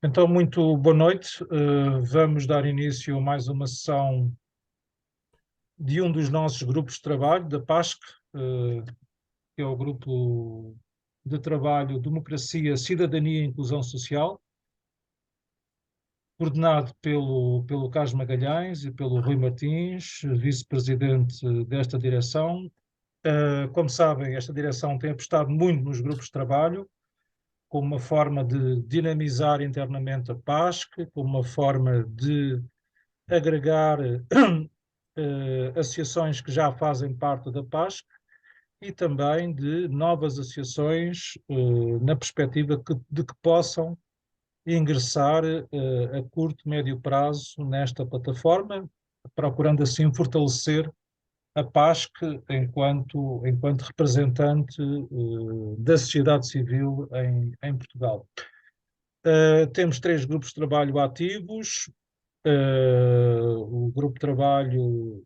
Então, muito boa noite. Vamos dar início a mais uma sessão de um dos nossos grupos de trabalho, da PASC, que é o Grupo de Trabalho Democracia, Cidadania e Inclusão Social, coordenado pelo Carlos Magalhães e pelo Rui Martins, vice-presidente desta direção. Como sabem, esta direção tem apostado muito nos grupos de trabalho, como uma forma de dinamizar internamente a PASC, como uma forma de agregar associações que já fazem parte da PASC e também de novas associações na perspectiva de que possam ingressar a curto, médio prazo nesta plataforma, procurando assim fortalecer a PASC enquanto representante da sociedade civil em Portugal. Temos 3 grupos de trabalho ativos. O grupo de trabalho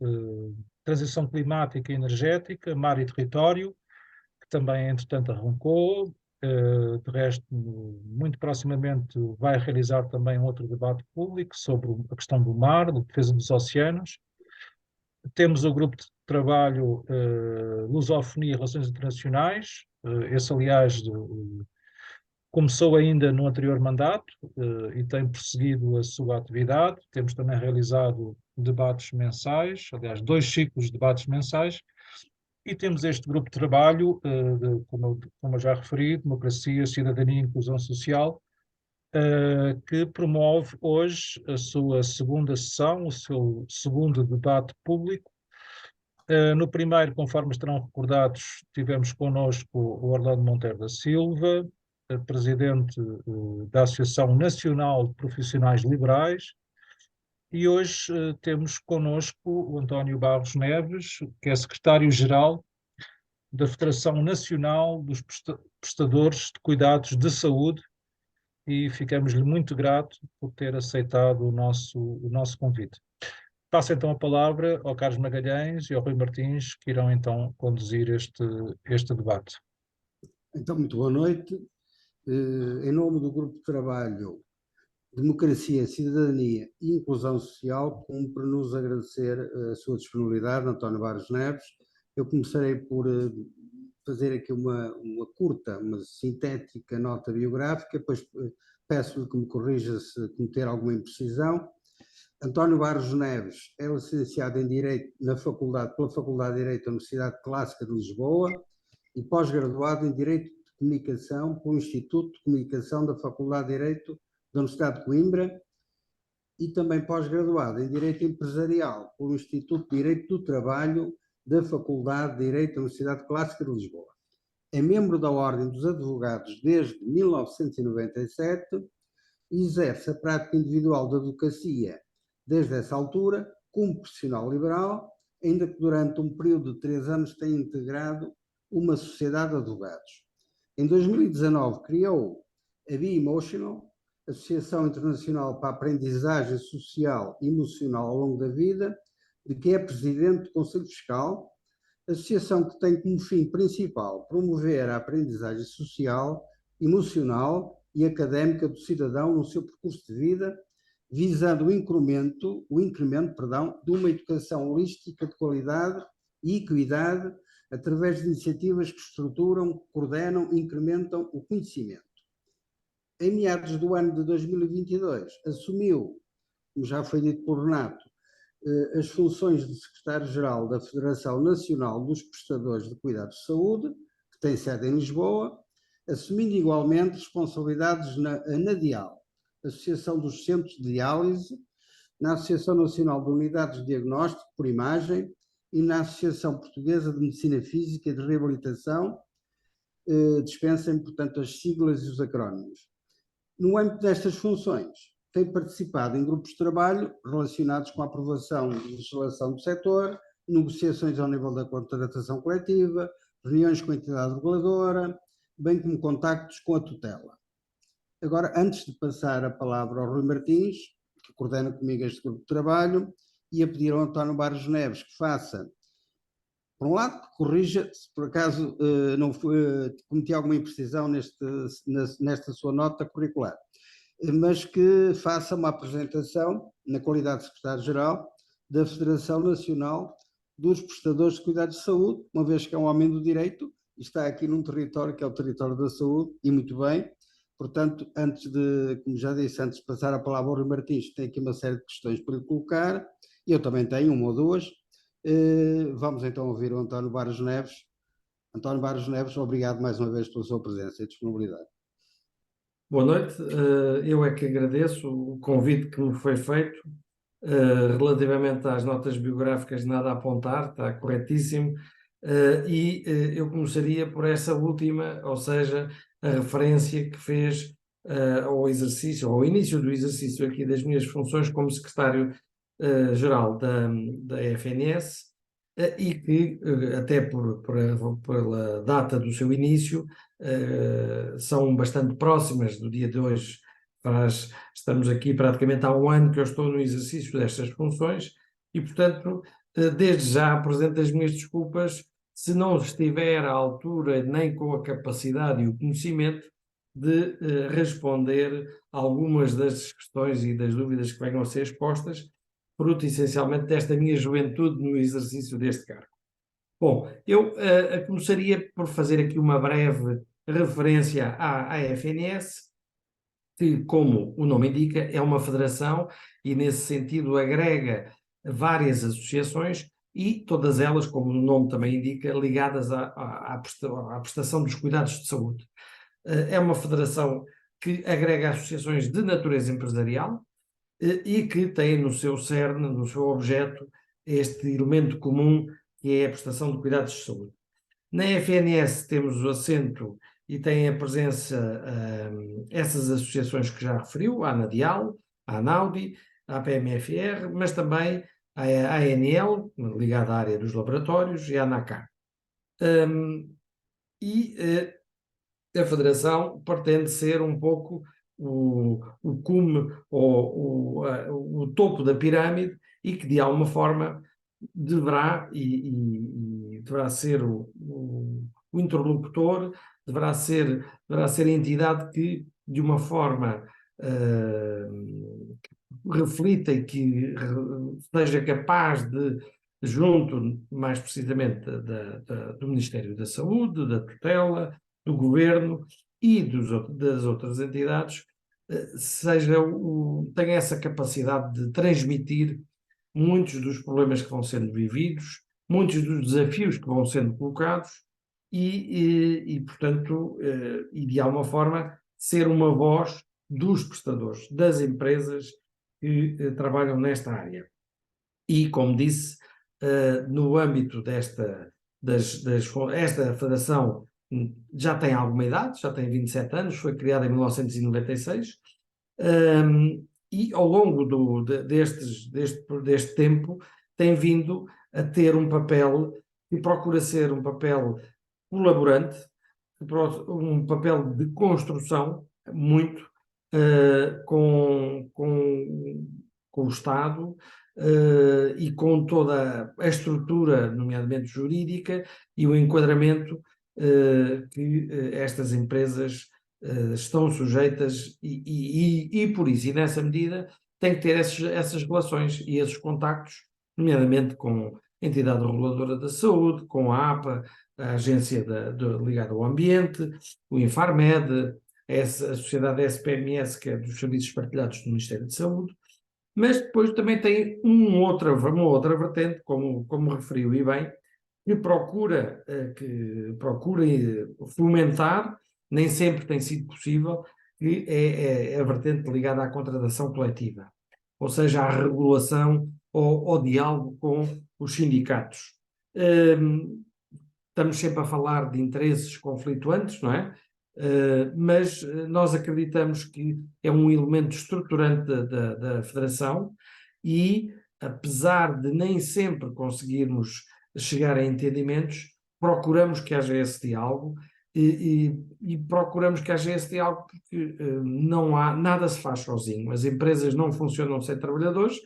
Transição Climática e Energética, Mar e Território, que também, entretanto, arrancou. De resto, muito proximamente vai realizar também um outro debate público sobre a questão do mar, da defesa dos oceanos. Temos o grupo de trabalho Lusofonia e Relações Internacionais, esse, aliás, começou ainda no anterior mandato e tem prosseguido a sua atividade. Temos também realizado debates mensais, aliás, 2 ciclos de debates mensais, e temos este grupo de trabalho, como eu já referi, Democracia, Cidadania e Inclusão Social, que promove hoje a sua segunda sessão, o seu segundo debate público. No primeiro, conforme estarão recordados, tivemos connosco o Orlando Monteiro da Silva, presidente da Associação Nacional de Profissionais Liberais, e hoje temos connosco o António Barros Neves, que é secretário-geral da Federação Nacional dos Prestadores de Cuidados de Saúde, e ficamos-lhe muito grato por ter aceitado o nosso convite. Passo então a palavra ao Carlos Magalhães e ao Rui Martins, que irão então conduzir este debate. Então, muito boa noite. Em nome do Grupo de Trabalho Democracia, Cidadania e Inclusão Social, cumpre-nos agradecer a sua disponibilidade, António Barros Neves. Eu começarei por fazer aqui uma curta, mas sintética nota biográfica, depois peço-lhe que me corrija se cometer alguma imprecisão. António Barros Neves é licenciado em Direito pela Faculdade de Direito da Universidade Clássica de Lisboa e pós-graduado em Direito de Comunicação pelo Instituto de Comunicação da Faculdade de Direito da Universidade de Coimbra e também pós-graduado em Direito Empresarial pelo Instituto de Direito do Trabalho da Faculdade de Direito da Universidade Clássica de Lisboa. É membro da Ordem dos Advogados desde 1997 e exerce a prática individual da advocacia desde essa altura como profissional liberal, ainda que durante um período de 3 anos tenha integrado uma sociedade de advogados. Em 2019 criou a Be Emotional, Associação Internacional para a Aprendizagem Social e Emocional ao Longo da Vida, de que é presidente do Conselho Fiscal, associação que tem como fim principal promover a aprendizagem social, emocional e académica do cidadão no seu percurso de vida, visando o incremento de uma educação holística de qualidade e equidade através de iniciativas que estruturam, coordenam e incrementam o conhecimento. Em meados do ano de 2022, assumiu, como já foi dito por Renato, as funções de secretário-geral da Federação Nacional dos Prestadores de Cuidados de Saúde, que tem sede em Lisboa, assumindo igualmente responsabilidades na ANADIAL, Associação dos Centros de Diálise, na Associação Nacional de Unidades de Diagnóstico por Imagem e na Associação Portuguesa de Medicina Física e de Reabilitação. Dispensem, portanto, as siglas e os acrónimos. No âmbito destas funções, tem participado em grupos de trabalho relacionados com a aprovação de legislação do setor, negociações ao nível da contratação coletiva, reuniões com a entidade reguladora, bem como contactos com a tutela. Agora, antes de passar a palavra ao Rui Martins, que coordena comigo este grupo de trabalho, ia pedir ao António Barros Neves que faça, por um lado, que corrija se por acaso não cometi alguma imprecisão nesta sua nota curricular. mas que faça uma apresentação, na qualidade de secretário-geral, da Federação Nacional dos Prestadores de Cuidados de Saúde, uma vez que é um homem do direito e está aqui num território que é o território da saúde, e muito bem. Portanto, antes de, como já disse, antes de passar a palavra ao Rui Martins, tem aqui uma série de questões para lhe colocar, eu também tenho uma ou duas. Vamos então ouvir o António Barros Neves. António Barros Neves, obrigado mais uma vez pela sua presença e disponibilidade. Boa noite, eu é que agradeço o convite que me foi feito. Relativamente às notas biográficas, nada a apontar, está corretíssimo. Eu começaria por essa última, ou seja, a referência que fez ao exercício, ao início do exercício aqui das minhas funções como secretário-geral da FNS, e que, até pela data do seu início, são bastante próximas do dia de hoje. Estamos aqui praticamente há um ano que eu estou no exercício destas funções e, portanto, desde já apresento as minhas desculpas se não estiver à altura nem com a capacidade e o conhecimento de responder algumas das questões e das dúvidas que venham a ser expostas, fruto essencialmente desta minha juventude no exercício deste cargo. Bom, eu começaria por fazer aqui uma breve referência à FNS, que, como o nome indica, é uma federação e, nesse sentido, agrega várias associações e todas elas, como o nome também indica, ligadas à prestação dos cuidados de saúde. É uma federação que agrega associações de natureza empresarial e que tem no seu cerne, no seu objeto, este elemento comum que é a prestação de cuidados de saúde. Na FNS temos o assento e tem a presença essas associações que já referiu, a ANADIAL, a ANAUDI, a PMFR, mas também a ANL, ligada à área dos laboratórios, e a ANACAR. A Federação pretende ser um pouco o cume ou o topo da pirâmide e que, de alguma forma, deverá ser o interlocutor, deverá ser a entidade que, de uma forma reflita e que seja capaz de, junto, mais precisamente, do Ministério da Saúde, da tutela, do Governo e das outras entidades, tenha essa capacidade de transmitir muitos dos problemas que vão sendo vividos, muitos dos desafios que vão sendo colocados portanto, de alguma forma, ser uma voz dos prestadores, das empresas que trabalham nesta área. E, como disse, no âmbito esta federação já tem alguma idade, já tem 27 anos, foi criada em 1996, e ao longo deste tempo tem vindo a ter um papel que procura ser um papel colaborante, um papel de construção, muito com o Estado e com toda a estrutura, nomeadamente jurídica, e o enquadramento que estas empresas estão sujeitas e por isso, e nessa medida, tem que ter essas relações e esses contactos, nomeadamente com a entidade reguladora da saúde, com a APA, a agência ligada ao ambiente, o Infarmed, a sociedade SPMS, que é dos Serviços Partilhados do Ministério da Saúde, mas depois também tem uma outra vertente, como referiu e bem, que procura fomentar, nem sempre tem sido possível, que é a vertente ligada à contratação coletiva, ou seja, à regulação ou ao diálogo com os sindicatos. Estamos sempre a falar de interesses conflituantes, não é? Mas nós acreditamos que é um elemento estruturante da Federação e, apesar de nem sempre conseguirmos chegar a entendimentos, procuramos que haja esse diálogo e procuramos que haja esse diálogo porque nada se faz sozinho. As empresas não funcionam sem trabalhadores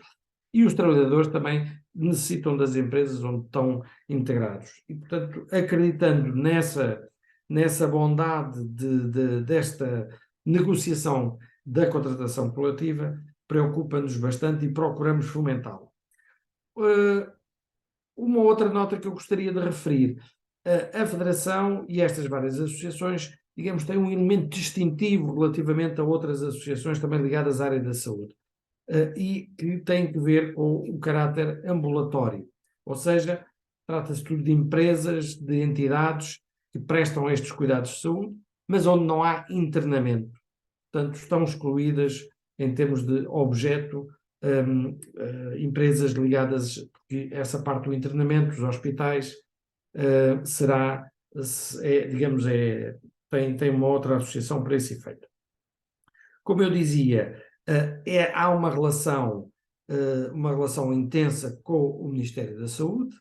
e os trabalhadores também necessitam das empresas onde estão integrados. E, portanto, acreditando nessa bondade desta negociação da contratação coletiva preocupa-nos bastante e procuramos fomentá-lo. Uma outra nota que eu gostaria de referir, a Federação e estas várias associações, digamos, têm um elemento distintivo relativamente a outras associações também ligadas à área da saúde, e que tem que ver com o caráter ambulatório, ou seja, trata-se tudo de empresas, de entidades que prestam estes cuidados de saúde, mas onde não há internamento. Portanto, estão excluídas em termos de objeto empresas ligadas, porque essa parte do internamento, dos hospitais, será, digamos, tem uma outra associação para esse efeito. Como eu dizia, há uma relação intensa com o Ministério da Saúde,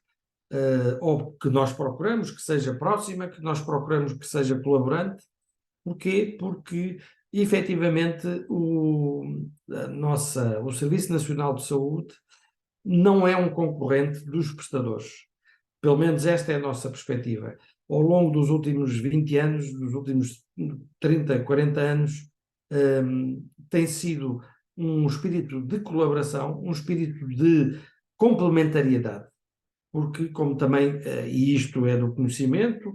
ou que nós procuramos que seja próxima, que nós procuramos que seja colaborante. Porquê? Porque, efetivamente, o Serviço Nacional de Saúde não é um concorrente dos prestadores. Pelo menos esta é a nossa perspectiva. Ao longo dos últimos 20 anos, dos últimos 30, 40 anos, tem sido um espírito de colaboração, um espírito de complementariedade. Porque, como também, e isto é do conhecimento,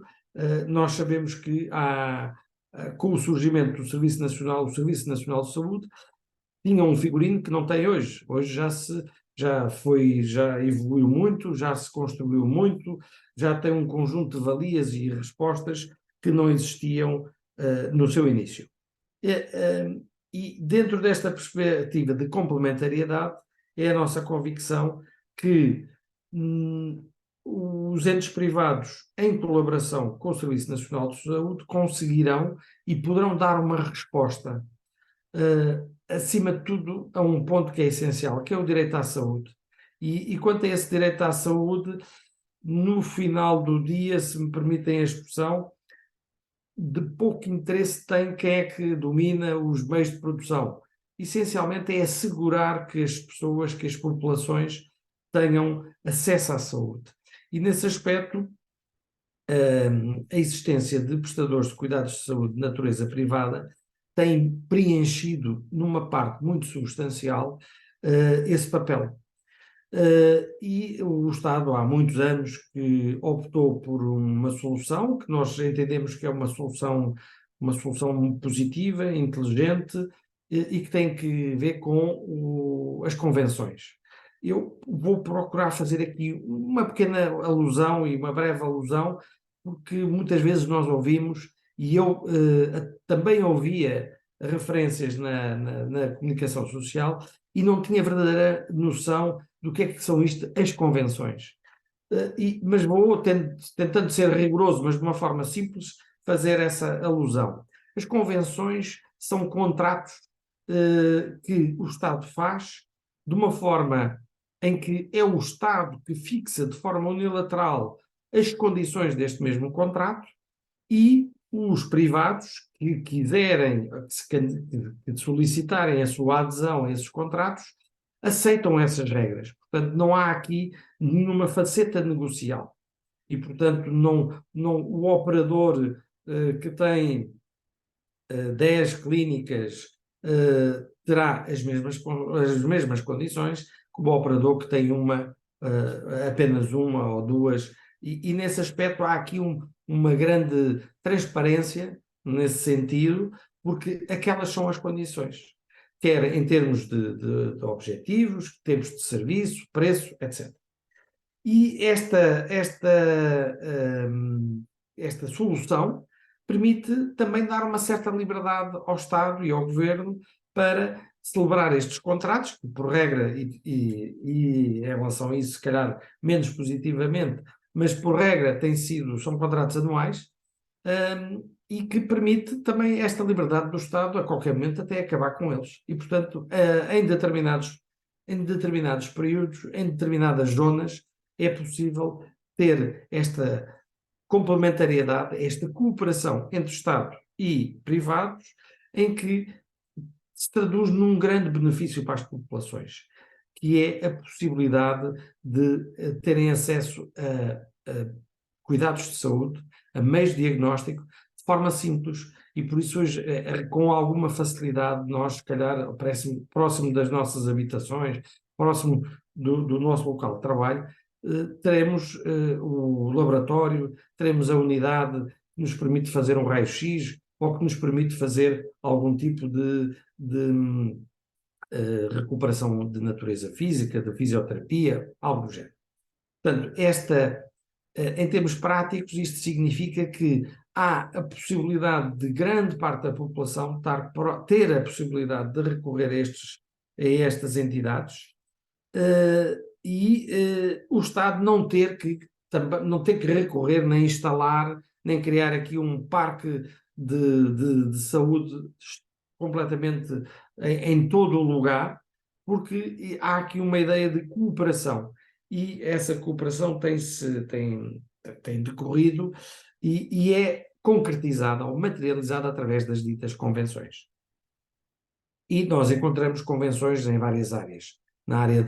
nós sabemos que com o surgimento do Serviço Nacional de Saúde, tinha um figurino que não tem hoje. Hoje já evoluiu muito, já se construiu muito, já tem um conjunto de valias e respostas que não existiam no seu início. E dentro desta perspectiva de complementariedade, é a nossa convicção que os entes privados, em colaboração com o Serviço Nacional de Saúde, conseguirão e poderão dar uma resposta, acima de tudo, a um ponto que é essencial, que é o direito à saúde. E quanto a esse direito à saúde, no final do dia, se me permitem a expressão, de pouco interesse tem quem é que domina os meios de produção. Essencialmente é assegurar que as pessoas, que as populações tenham acesso à saúde. E nesse aspecto, a existência de prestadores de cuidados de saúde de natureza privada tem preenchido, numa parte muito substancial, esse papel. E o Estado, há muitos anos, que optou por uma solução que nós entendemos que é uma solução positiva, inteligente, e que tem que ver com as convenções. Eu vou procurar fazer aqui uma pequena alusão e uma breve alusão, porque muitas vezes nós ouvimos, e eu também ouvia referências na comunicação social e não tinha verdadeira noção do que é que são isto, as convenções. Mas vou tentando ser rigoroso, mas de uma forma simples, fazer essa alusão. As convenções são contratos que o Estado faz de uma forma em que é o Estado que fixa de forma unilateral as condições deste mesmo contrato e os privados que quiserem, que solicitarem a sua adesão a esses contratos, aceitam essas regras. Portanto, não há aqui nenhuma faceta negocial. E, portanto, o operador que tem 10 clínicas terá as mesmas condições que o operador que tem apenas uma ou duas. E nesse aspecto há aqui uma grande transparência nesse sentido, porque aquelas são as condições, quer em termos de objetivos, termos de serviço, preço, etc. E esta solução permite também dar uma certa liberdade ao Estado e ao Governo para celebrar estes contratos, que por regra, e em relação a isso, se calhar menos positivamente, mas por regra são contratos anuais, e que permite também esta liberdade do Estado a qualquer momento até acabar com eles. E, portanto, em determinados períodos, em determinadas zonas, é possível ter esta complementariedade, esta cooperação entre Estado e privados, em que se traduz num grande benefício para as populações, que é a possibilidade de terem acesso a cuidados de saúde, a meios de diagnóstico, de forma simples e por isso hoje, com alguma facilidade, nós, se calhar, próximo das nossas habitações, próximo do nosso local de trabalho, teremos o laboratório, teremos a unidade que nos permite fazer um raio-x ou que nos permite fazer algum tipo de recuperação de natureza física, de fisioterapia, algo do género. Portanto, em termos práticos, isto significa que há a possibilidade de grande parte da população ter a possibilidade de recorrer a estas entidades o Estado não ter que recorrer, nem instalar, nem criar aqui um parque de saúde completamente em todo o lugar, porque há aqui uma ideia de cooperação. E essa cooperação tem decorrido e é concretizada ou materializada através das ditas convenções. E nós encontramos convenções em várias áreas. Na área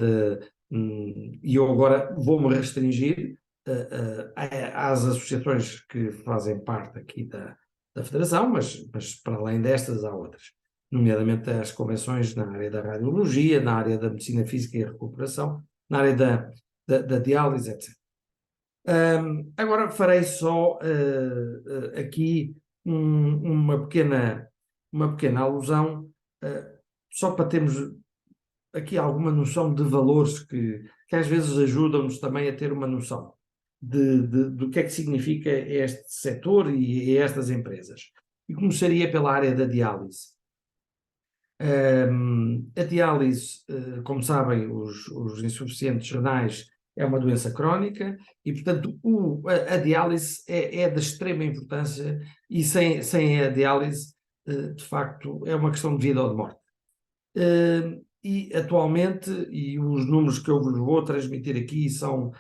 e eu agora vou-me restringir às associações que fazem parte aqui da Federação, mas para além destas há outras, nomeadamente as convenções na área da radiologia, na área da medicina física e recuperação, na área da diálise, etc. Agora farei só aqui uma pequena alusão, só para termos aqui alguma noção de valores que às vezes ajudam-nos também a ter uma noção do que é que significa este setor e estas empresas. E começaria pela área da diálise. A diálise, como sabem, os insuficientes renais é uma doença crónica e, portanto, a diálise é de extrema importância e sem a diálise, de facto, é uma questão de vida ou de morte. E atualmente, e os números que eu vos vou transmitir aqui são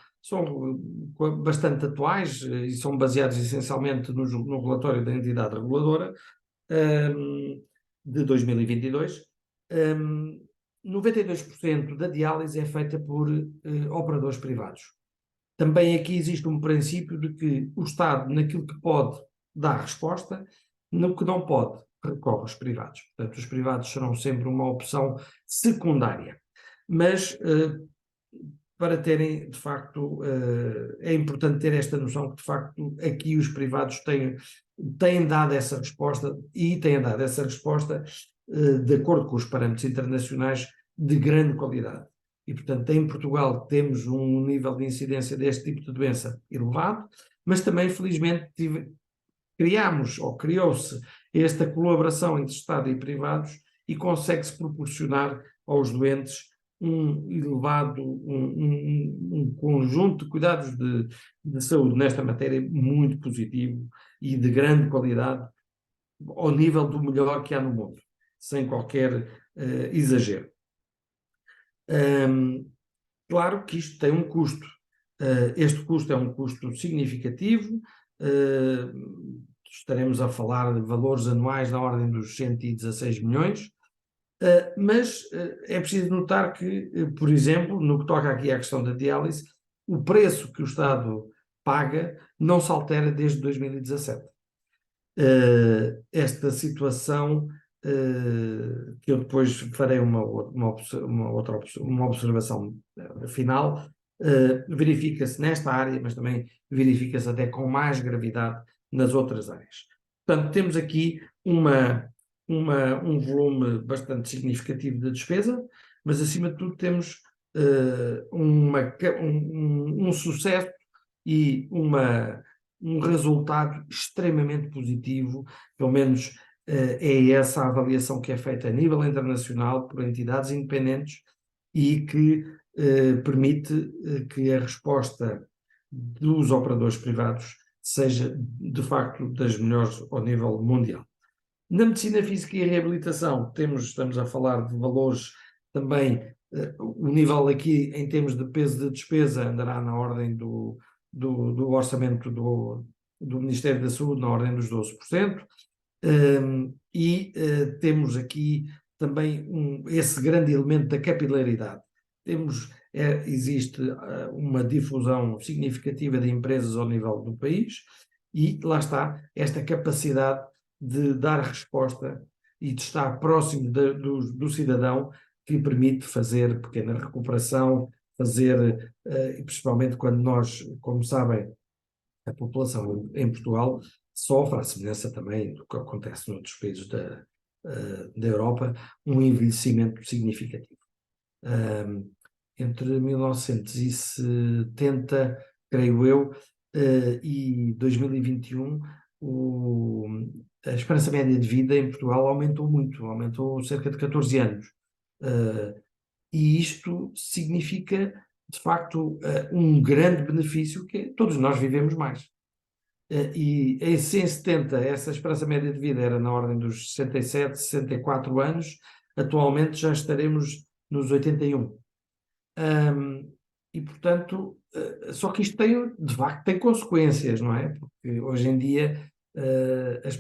bastante atuais e são baseados essencialmente no relatório da entidade reguladora de 2022, 92% da diálise é feita por operadores privados. Também aqui existe um princípio de que o Estado, naquilo que pode, dá resposta, no que não pode, recorre aos privados. Portanto, os privados serão sempre uma opção secundária. Mas, para terem, de facto, é importante ter esta noção que, de facto, aqui os privados têm dado essa resposta e têm dado essa resposta de acordo com os parâmetros internacionais de grande qualidade. E, portanto, em Portugal temos um nível de incidência deste tipo de doença elevado, mas também, felizmente, criou-se esta colaboração entre Estado e privados e consegue-se proporcionar aos doentes um conjunto de cuidados de saúde nesta matéria muito positivo e de grande qualidade, ao nível do melhor que há no mundo, sem qualquer exagero. Claro que isto tem um custo. Este custo é um custo significativo. Estaremos a falar de valores anuais na ordem dos 116 milhões, mas é preciso notar que, por exemplo, no que toca aqui à questão da diálise, o preço que o Estado paga não se altera desde 2017. Esta situação, que eu depois farei uma observação final, verifica-se nesta área, mas também verifica-se até com mais gravidade nas outras áreas. Portanto, temos aqui um volume bastante significativo de despesa, mas acima de tudo temos um sucesso e um resultado extremamente positivo, pelo menos é essa a avaliação que é feita a nível internacional por entidades independentes e que permite que a resposta dos operadores privados seja, de facto, das melhores ao nível mundial. Na medicina física e reabilitação, estamos a falar de valores também, o nível aqui em termos de peso de despesa andará na ordem do orçamento do Ministério da Saúde, na ordem dos 12%, temos aqui também esse grande elemento da capilaridade. Existe uma difusão significativa de empresas ao nível do país e lá está esta capacidade de dar resposta e de estar próximo do cidadão, que permite fazer pequena recuperação, fazer, principalmente quando nós, como sabem, a população em Portugal sofre, à semelhança também do que acontece noutros países da Europa, um envelhecimento significativo. Entre 1970, creio eu, e 2021, a esperança média de vida em Portugal aumentou muito, aumentou cerca de 14 anos. E isto significa, de facto, um grande benefício, que todos nós vivemos mais. E em 170, essa esperança média de vida era na ordem dos 67, 64 anos, atualmente já estaremos nos 81. E, portanto, só que isto de facto, tem consequências, não é? Porque hoje em dia as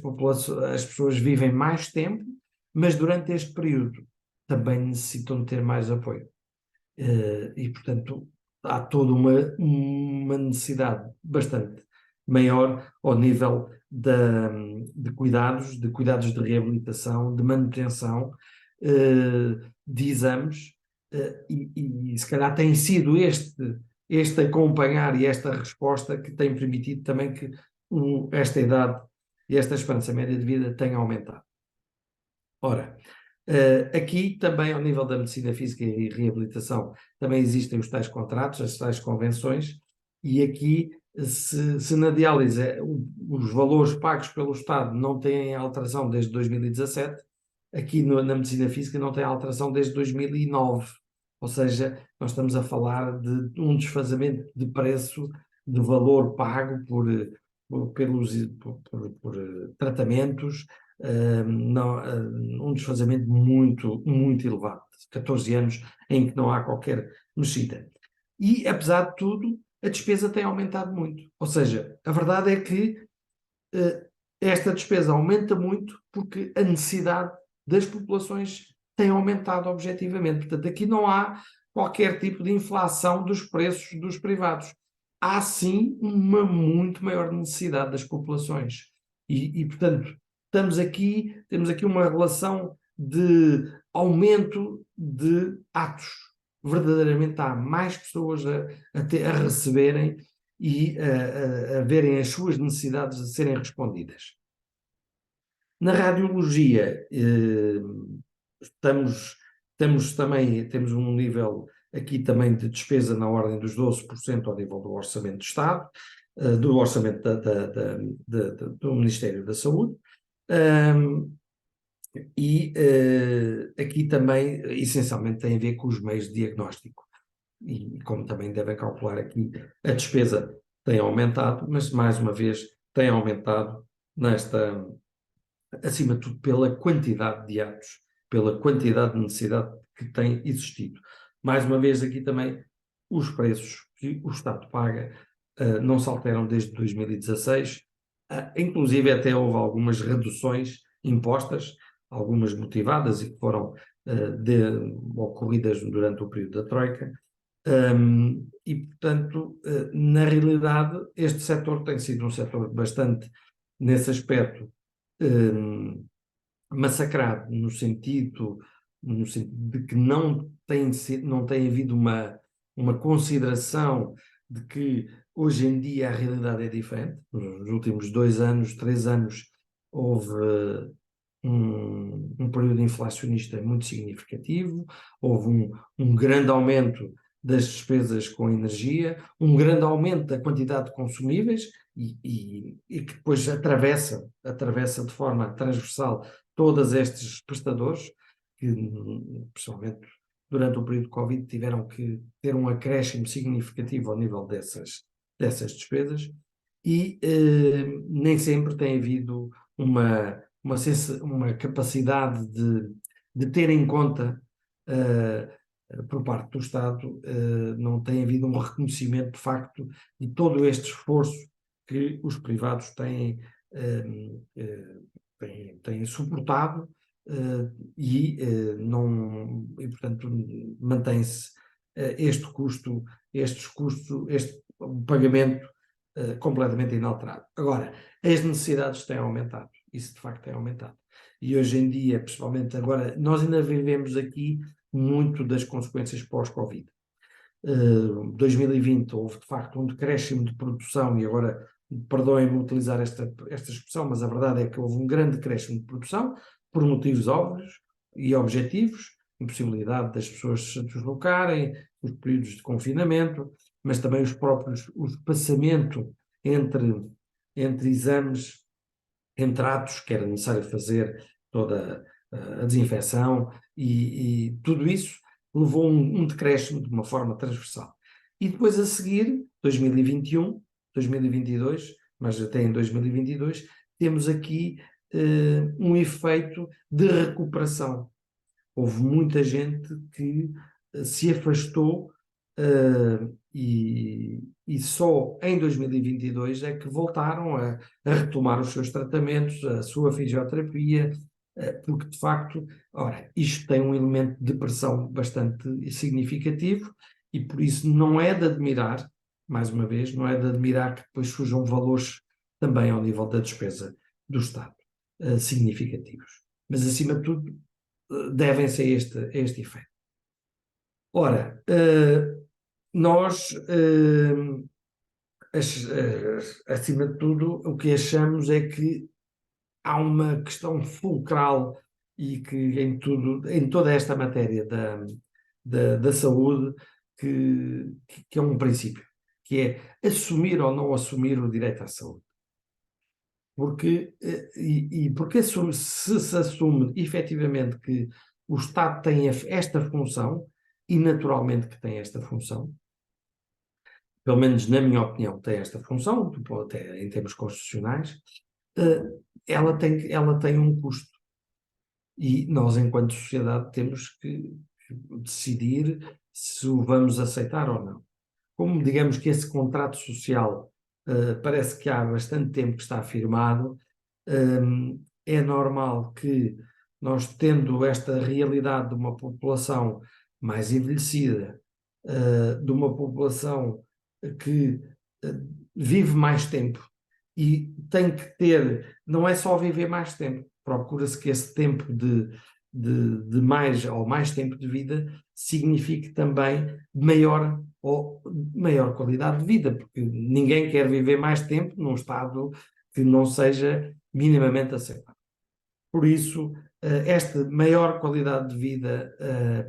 pessoas vivem mais tempo, mas durante este período também necessitam de ter mais apoio. E, portanto, há toda uma necessidade bastante maior ao nível de cuidados de reabilitação, de manutenção, de exames, e se calhar tem sido este acompanhar e esta resposta que tem permitido também que esta idade e esta esperança média de vida tenha aumentado. Ora, aqui também ao nível da medicina física e reabilitação também existem os tais contratos, as tais convenções, e aqui se na diálise os valores pagos pelo Estado não têm alteração desde 2017, aqui na medicina física não tem alteração desde 2009, ou seja, nós estamos a falar de um desfazamento de preço, de valor pago por tratamentos, um desfazamento muito, muito elevado, 14 anos em que não há qualquer mexida. E, apesar de tudo, a despesa tem aumentado muito. Ou seja, a verdade é que esta despesa aumenta muito porque a necessidade das populações tem aumentado objetivamente. Portanto, aqui não há qualquer tipo de inflação dos preços dos privados. Há, sim, uma muito maior necessidade das populações. E portanto, temos aqui uma relação de aumento de atos. Verdadeiramente há mais pessoas a receberem e a verem as suas necessidades a serem respondidas. Na radiologia, temos um nível aqui também de despesa na ordem dos 12% ao nível do Orçamento do Estado, do Orçamento do Ministério da Saúde. Aqui também, essencialmente, tem a ver com os meios de diagnóstico. E como também devem calcular aqui, a despesa tem aumentado, mas mais uma vez tem aumentado acima de tudo, pela quantidade de atos, pela quantidade de necessidade que tem existido. Mais uma vez aqui também, os preços que o Estado paga não se alteram desde 2016, inclusive até houve algumas reduções impostas, algumas motivadas e que foram ocorridas durante o período da Troika. E, portanto, na realidade, este setor tem sido um setor bastante, nesse aspecto, massacrado, no sentido de que não tem havido uma consideração de que hoje em dia a realidade é diferente. Nos últimos 2 anos, 3 anos, houve um período inflacionista muito significativo, houve um grande aumento das despesas com energia, um grande aumento da quantidade de consumíveis e que depois atravessa de forma transversal todos estes prestadores, que, principalmente durante o período de Covid, tiveram que ter um acréscimo significativo ao nível dessas despesas e nem sempre tem havido uma capacidade de ter em conta por parte do Estado, não tem havido um reconhecimento de facto de todo este esforço que os privados têm suportado e portanto mantém-se este pagamento completamente inalterado. Agora, as necessidades têm aumentado isso de facto tem aumentado. E hoje em dia, principalmente agora, nós ainda vivemos aqui muito das consequências pós-Covid. 2020 houve de facto um decréscimo de produção e agora, perdoem-me utilizar esta expressão, mas a verdade é que houve um grande decréscimo de produção por motivos óbvios e objetivos, impossibilidade das pessoas se deslocarem, os períodos de confinamento, mas também o espaçamento entre exames, entre atos que era necessário fazer toda a desinfecção e tudo isso levou um decréscimo de uma forma transversal. E depois a seguir, 2021, 2022, mas até em 2022, temos aqui um efeito de recuperação. Houve muita gente que se afastou e só em 2022 é que voltaram a retomar os seus tratamentos, a sua fisioterapia, porque de facto, ora, isto tem um elemento de pressão bastante significativo e por isso não é de admirar, mais uma vez, não é de admirar que depois surjam valores também ao nível da despesa do Estado, significativos. Mas acima de tudo, devem-se a este efeito. Ora, nós, acima de tudo, o que achamos é que há uma questão fulcral e que em toda esta matéria da saúde, que é um princípio, que é assumir ou não assumir o direito à saúde. Porque se assume efetivamente que o Estado tem esta função, e naturalmente que tem esta função, pelo menos na minha opinião tem esta função, até em termos constitucionais, ela tem um custo. E nós, enquanto sociedade, temos que decidir se o vamos aceitar ou não. Como digamos que esse contrato social parece que há bastante tempo que está firmado, é normal que nós, tendo esta realidade de uma população mais envelhecida, de uma população que vive mais tempo e tem que ter, não é só viver mais tempo, procura-se que esse tempo de mais tempo de vida signifique também maior qualidade de vida, porque ninguém quer viver mais tempo num estado que não seja minimamente aceitável. Por isso, esta maior qualidade de vida,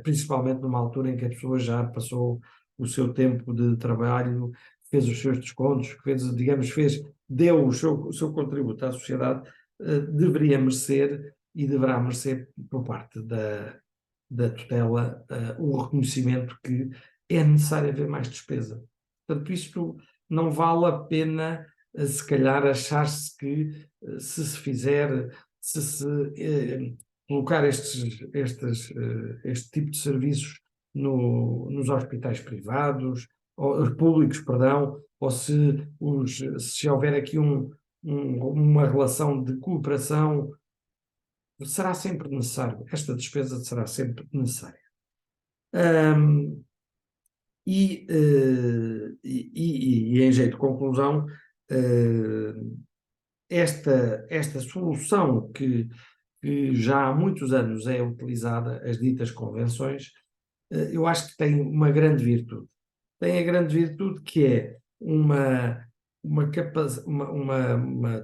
principalmente numa altura em que a pessoa já passou o seu tempo de trabalho, fez os seus descontos, deu o seu contributo à sociedade, deveria merecer e deverá merecer por parte da tutela o reconhecimento que é necessário haver mais despesa. Portanto, isto não vale a pena, se calhar, achar-se que se fizer, se colocar este tipo de serviços nos hospitais privados, ou públicos, perdão, ou se houver aqui uma relação de cooperação, será sempre necessário, esta despesa será sempre necessária. E em jeito de conclusão, esta solução que já há muitos anos é utilizada, as ditas convenções, eu acho que tem uma grande virtude. Tem a grande virtude que é uma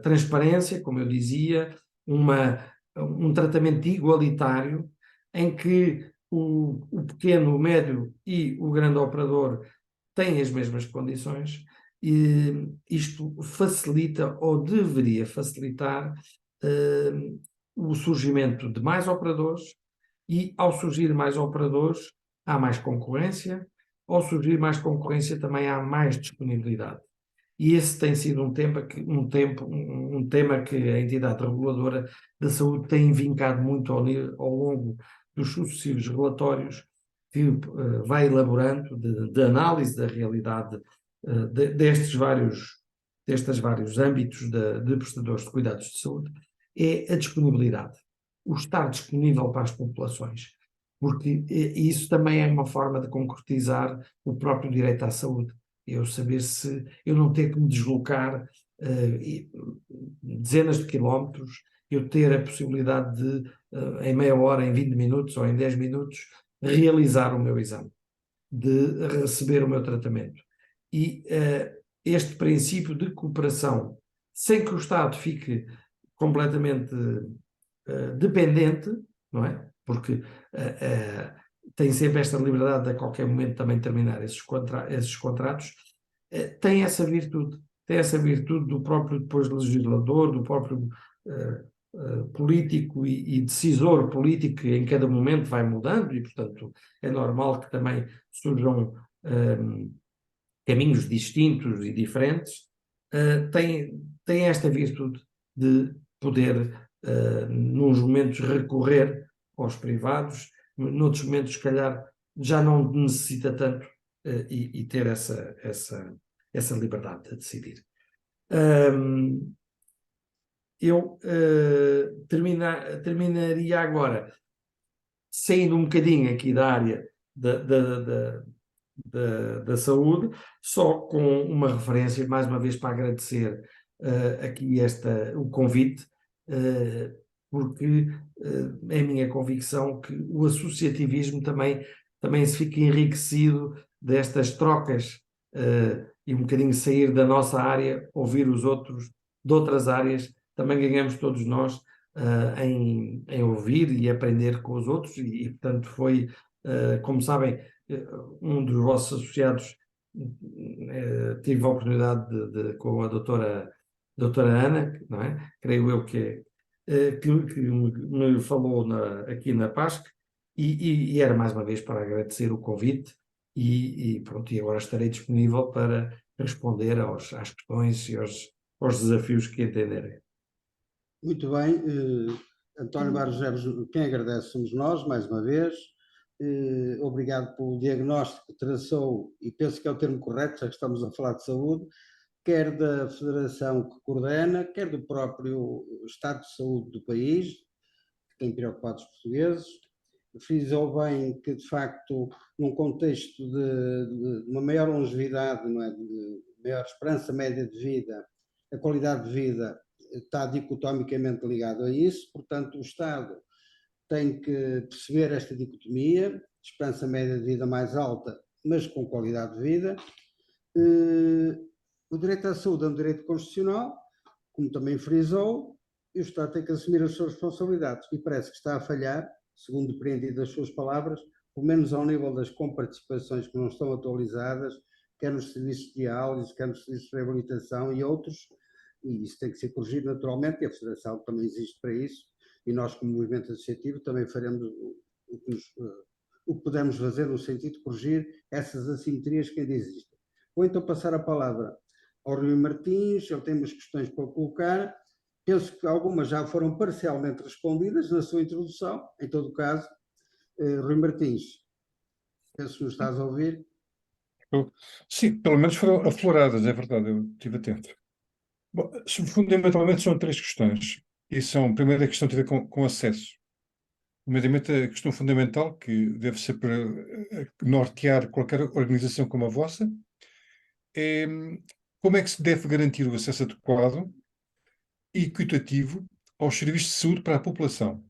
transparência, como eu dizia, um tratamento igualitário, em que o pequeno, o médio e o grande operador têm as mesmas condições, e isto facilita, ou deveria facilitar, o surgimento de mais operadores, e ao surgir mais operadores há mais concorrência, ao surgir mais concorrência também há mais disponibilidade. E esse tem sido um tema que a entidade reguladora da saúde tem vincado muito ao longo dos sucessivos relatórios que vai elaborando de análise da realidade destes vários âmbitos de prestadores de cuidados de saúde, é a disponibilidade, o estar disponível para as populações, porque isso também é uma forma de concretizar o próprio direito à saúde. Eu saber se eu não ter que me deslocar dezenas de quilómetros, eu ter a possibilidade de, em meia hora, em 20 minutos ou em 10 minutos, realizar o meu exame, de receber o meu tratamento. E este princípio de cooperação, sem que o Estado fique completamente dependente, não é? Porque tem sempre esta liberdade de a qualquer momento também terminar esses contratos, tem essa virtude do próprio depois legislador, do próprio político e decisor político que em cada momento vai mudando e, portanto, é normal que também surjam caminhos distintos e diferentes, tem esta virtude de poder, nos momentos, recorrer aos privados, noutros momentos, se calhar, já não necessita tanto e ter essa liberdade de decidir. Eu terminaria agora, saindo um bocadinho aqui da área da saúde, só com uma referência, mais uma vez, para agradecer aqui o convite, porque é a minha convicção que o associativismo também se fica enriquecido destas trocas e um bocadinho sair da nossa área, ouvir os outros de outras áreas, também ganhamos todos nós em ouvir e aprender com os outros portanto, foi, como sabem, um dos vossos associados tive a oportunidade com a doutora Ana, não é? Creio eu que me falou aqui na PASC e era mais uma vez para agradecer o convite pronto, e agora estarei disponível para responder às questões e aos desafios que entenderem. Muito bem. António Barros Neves, quem agradece somos nós, mais uma vez. Obrigado pelo diagnóstico que traçou, e penso que é o termo correto, já que estamos a falar de saúde, quer da federação que coordena, quer do próprio estado de saúde do país, que tem preocupado os portugueses. Frisou bem que, de facto, num contexto de uma maior longevidade, não é? De maior esperança média de vida, a qualidade de vida está dicotomicamente ligado a isso, portanto o Estado tem que perceber esta dicotomia, esperança média de vida mais alta, mas com qualidade de vida. O direito à saúde é um direito constitucional, como também frisou, e o Estado tem que assumir as suas responsabilidades, e parece que está a falhar, segundo depreendi das suas palavras, pelo menos ao nível das comparticipações que não estão atualizadas, quer nos serviços de diálise, quer nos serviços de reabilitação e outros, e isso tem que ser corrigido naturalmente, e a Federação também existe para isso, e nós, como movimento associativo, também faremos o que pudermos fazer no sentido de corrigir essas assimetrias que ainda existem. Vou então passar a palavra ao Rui Martins, ele tem umas questões para colocar, penso que algumas já foram parcialmente respondidas na sua introdução, em todo o caso. Rui Martins, penso que nos estás a ouvir. Sim, pelo menos foram afloradas, é verdade, eu estive atento. Bom, fundamentalmente são três questões. A primeira questão tem a ver com acesso. Primeiramente, a questão fundamental, que deve ser para nortear qualquer organização como a vossa, é como é que se deve garantir o acesso adequado e equitativo aos serviços de saúde para a população.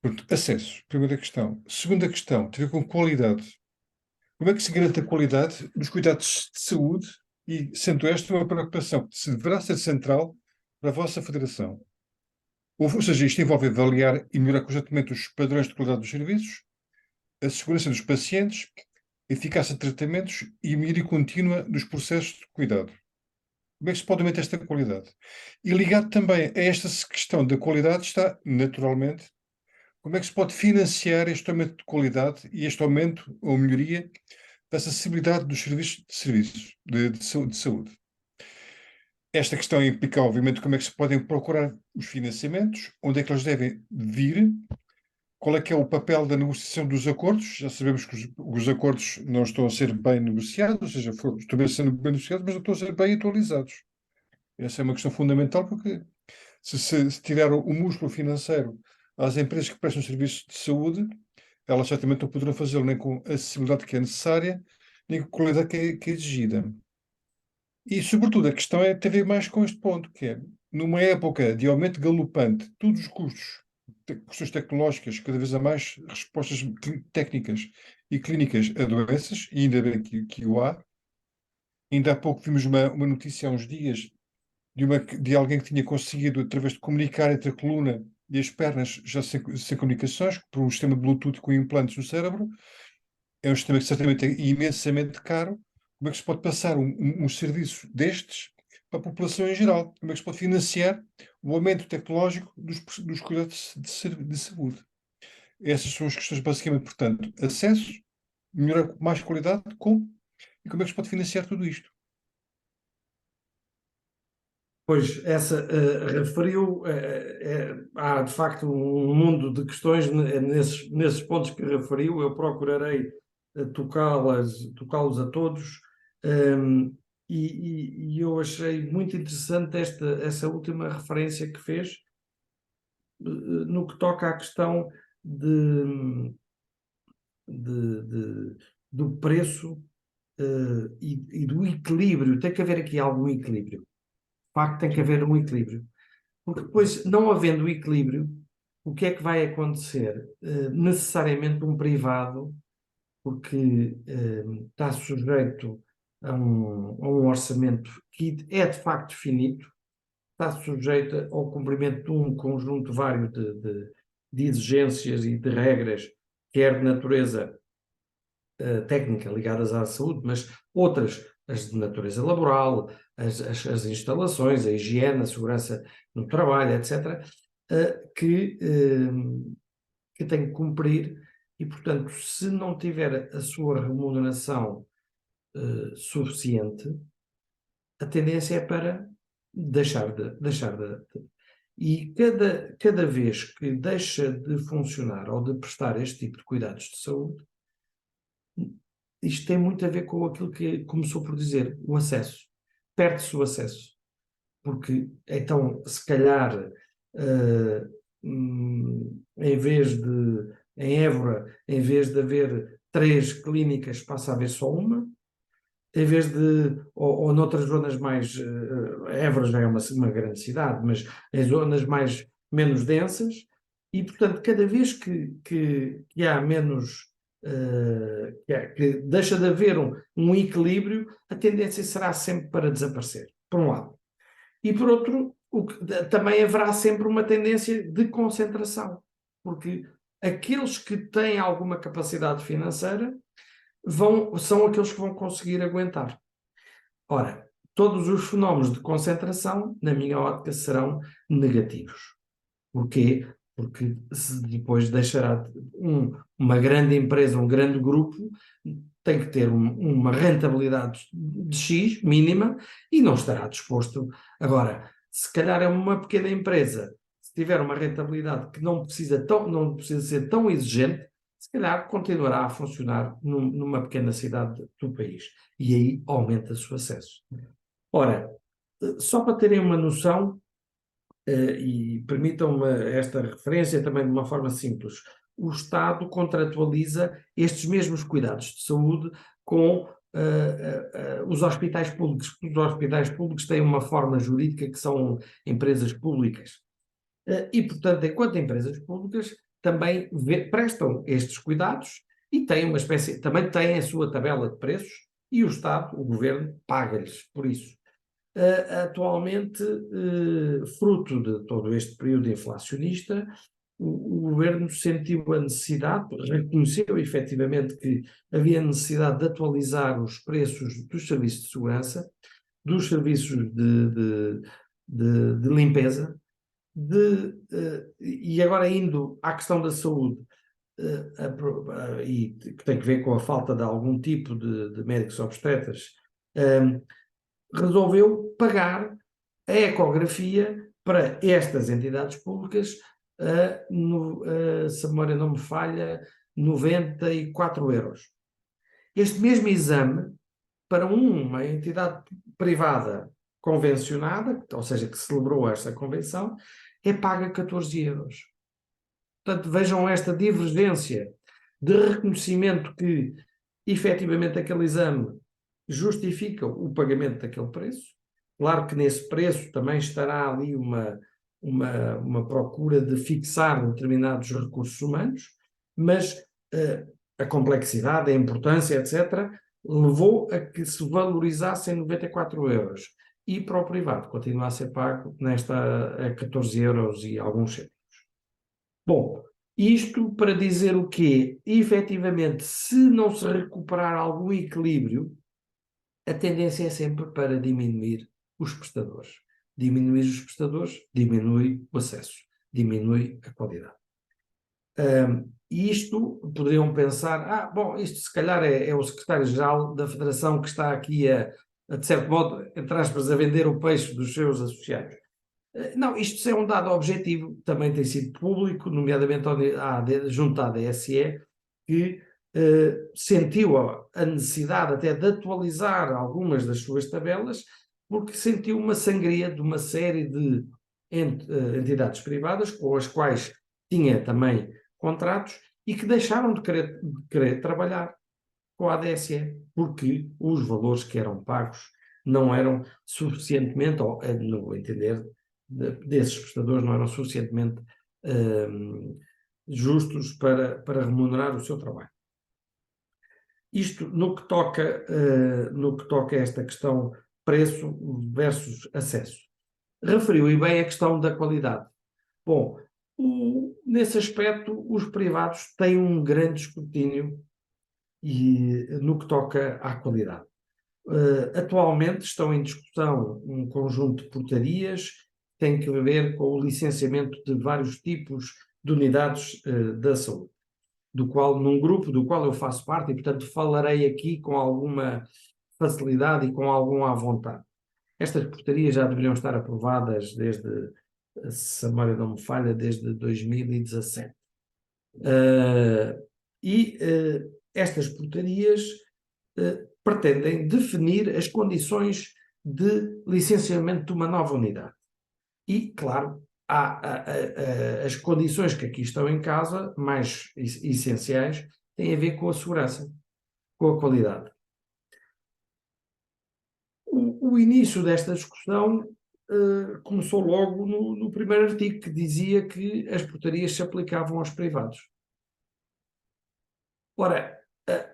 Portanto, acesso, primeira questão. Segunda questão, tem a ver com qualidade. Como é que se garante a qualidade dos cuidados de saúde e, sendo esta uma preocupação que deverá ser central para a vossa federação? Ou seja, isto envolve avaliar e melhorar constantemente os padrões de qualidade dos serviços, a segurança dos pacientes, a eficácia de tratamentos e a melhoria contínua dos processos de cuidado. Como é que se pode aumentar esta qualidade? E ligado também a esta questão da qualidade está, naturalmente, como é que se pode financiar este aumento de qualidade e este aumento ou melhoria da acessibilidade dos serviços de saúde. Esta questão implica, obviamente, como é que se podem procurar os financiamentos, onde é que eles devem vir, qual é que é o papel da negociação dos acordos. Já sabemos que os acordos não estão a ser bem negociados, ou seja, estão a ser bem negociados, mas não estão a ser bem atualizados. Essa é uma questão fundamental, porque se tiver o músculo financeiro às empresas que prestam serviços de saúde, elas certamente não poderão fazê-lo nem com a acessibilidade que é necessária, nem com a qualidade que é exigida. E, sobretudo, a questão tem a ver mais com este ponto, que é, numa época de aumento galopante, de todos os custos, questões tecnológicas, cada vez há mais respostas técnicas e clínicas a doenças, e ainda bem que o há. Ainda há pouco vimos uma notícia há uns dias de alguém que tinha conseguido, através de comunicar entre a coluna e as pernas, já sem comunicações, por um sistema Bluetooth com implantes no cérebro. É um sistema que certamente é imensamente caro. Como é que se pode passar um serviço destes para a população em geral? Como é que se pode financiar o aumento tecnológico dos cuidados de saúde? Essas são as questões basicamente, portanto, acesso, melhorar mais qualidade, como? E como é que se pode financiar tudo isto? Pois, referiu, há de facto um mundo de questões nesses pontos que referiu, eu procurarei tocá-los a todos, e eu achei muito interessante essa última referência que fez, no que toca à questão do preço, e do equilíbrio. Tem que haver aqui algum equilíbrio. De facto, tem que haver um equilíbrio. Porque depois, não havendo equilíbrio, o que é que vai acontecer? Necessariamente um privado, porque está sujeito a um orçamento que é de facto finito, está sujeito ao cumprimento de um conjunto vário de exigências e de regras, quer de natureza técnica ligadas à saúde, mas outras, as de natureza laboral, as instalações, a higiene, a segurança no trabalho, etc., que tem que cumprir, e, portanto, se não tiver a sua remuneração suficiente, a tendência é para deixar de. E cada vez que deixa de funcionar ou de prestar este tipo de cuidados de saúde, isto tem muito a ver com aquilo que começou por dizer, o acesso. Perde-se o acesso. Porque, então, se calhar, em Évora, em vez de haver 3 clínicas, passa a haver só uma. Em vez de, ou noutras zonas mais, Évora já é uma grande cidade, mas em zonas menos densas, e, portanto, cada vez que há menos, que deixa de haver um equilíbrio, a tendência será sempre para desaparecer, por um lado. E por outro, também haverá sempre uma tendência de concentração, porque aqueles que têm alguma capacidade financeira são aqueles que vão conseguir aguentar. Ora, todos os fenómenos de concentração, na minha ótica, serão negativos. Porquê? Porque se depois deixará uma grande empresa, um grande grupo, tem que ter uma rentabilidade de X, mínima, e não estará disposto. Agora, se calhar é uma pequena empresa, se tiver uma rentabilidade que não precisa ser tão exigente, se calhar continuará a funcionar numa pequena cidade do país. E aí aumenta-se o acesso. Ora, só para terem uma noção, e permitam-me esta referência também de uma forma simples, o Estado contratualiza estes mesmos cuidados de saúde com os hospitais públicos, porque os hospitais públicos têm uma forma jurídica que são empresas públicas. E, portanto, enquanto empresas públicas, também prestam estes cuidados e também têm a sua tabela de preços, e o Estado, o Governo, paga-lhes por isso. Atualmente, fruto de todo este período inflacionista, o Governo sentiu a necessidade, reconheceu efetivamente que havia necessidade de atualizar os preços dos serviços de segurança, dos serviços de limpeza, e agora indo à questão da saúde, e que tem que ver com a falta de algum tipo de médicos obstetras, resolveu pagar a ecografia para estas entidades públicas, se a memória não me falha, 94 euros. Este mesmo exame, para uma entidade privada convencionada, ou seja, que celebrou esta convenção, é paga 14 euros. Portanto, vejam esta divergência de reconhecimento que, efetivamente, aquele exame justifica o pagamento daquele preço, Claro que nesse preço também estará ali uma procura de fixar determinados recursos humanos, mas a complexidade, a importância, etc., levou a que se valorizassem 94 euros. E para o privado continua a ser pago a 14 euros e alguns cêntimos. Bom, isto para dizer o quê? Efetivamente, se não se recuperar algum equilíbrio, a tendência é sempre para diminuir os prestadores. Diminuir os prestadores, diminui o acesso, diminui a qualidade. E isto, poderiam pensar, bom, isto se calhar é o secretário-geral da Federação que está aqui de certo modo, entre aspas, a vender o peixe dos seus associados. Não, isto é um dado objetivo, também tem sido público, nomeadamente junto à DSE, que sentiu a necessidade até de atualizar algumas das suas tabelas, porque sentiu uma sangria de uma série de entidades privadas com as quais tinha também contratos e que deixaram de querer trabalhar com a DSE, porque os valores que eram pagos não eram suficientemente, ou, no entender desses prestadores, não eram suficientemente justos para remunerar o seu trabalho. Isto no que toca a esta questão preço versus acesso. Referiu e bem a questão da qualidade. Bom, nesse aspecto, os privados têm um grande escrutínio no que toca à qualidade. Atualmente estão em discussão um conjunto de portarias que têm que ver com o licenciamento de vários tipos de unidades da saúde, num grupo do qual eu faço parte e, portanto, falarei aqui com alguma facilidade e com alguma à vontade. Estas portarias já deveriam estar aprovadas se a memória não me falha, desde 2017. Estas portarias pretendem definir as condições de licenciamento de uma nova unidade. E, claro, as condições que aqui estão em causa, mais essenciais, têm a ver com a segurança, com a qualidade. O início desta discussão começou logo no primeiro artigo, que dizia que as portarias se aplicavam aos privados. Ora,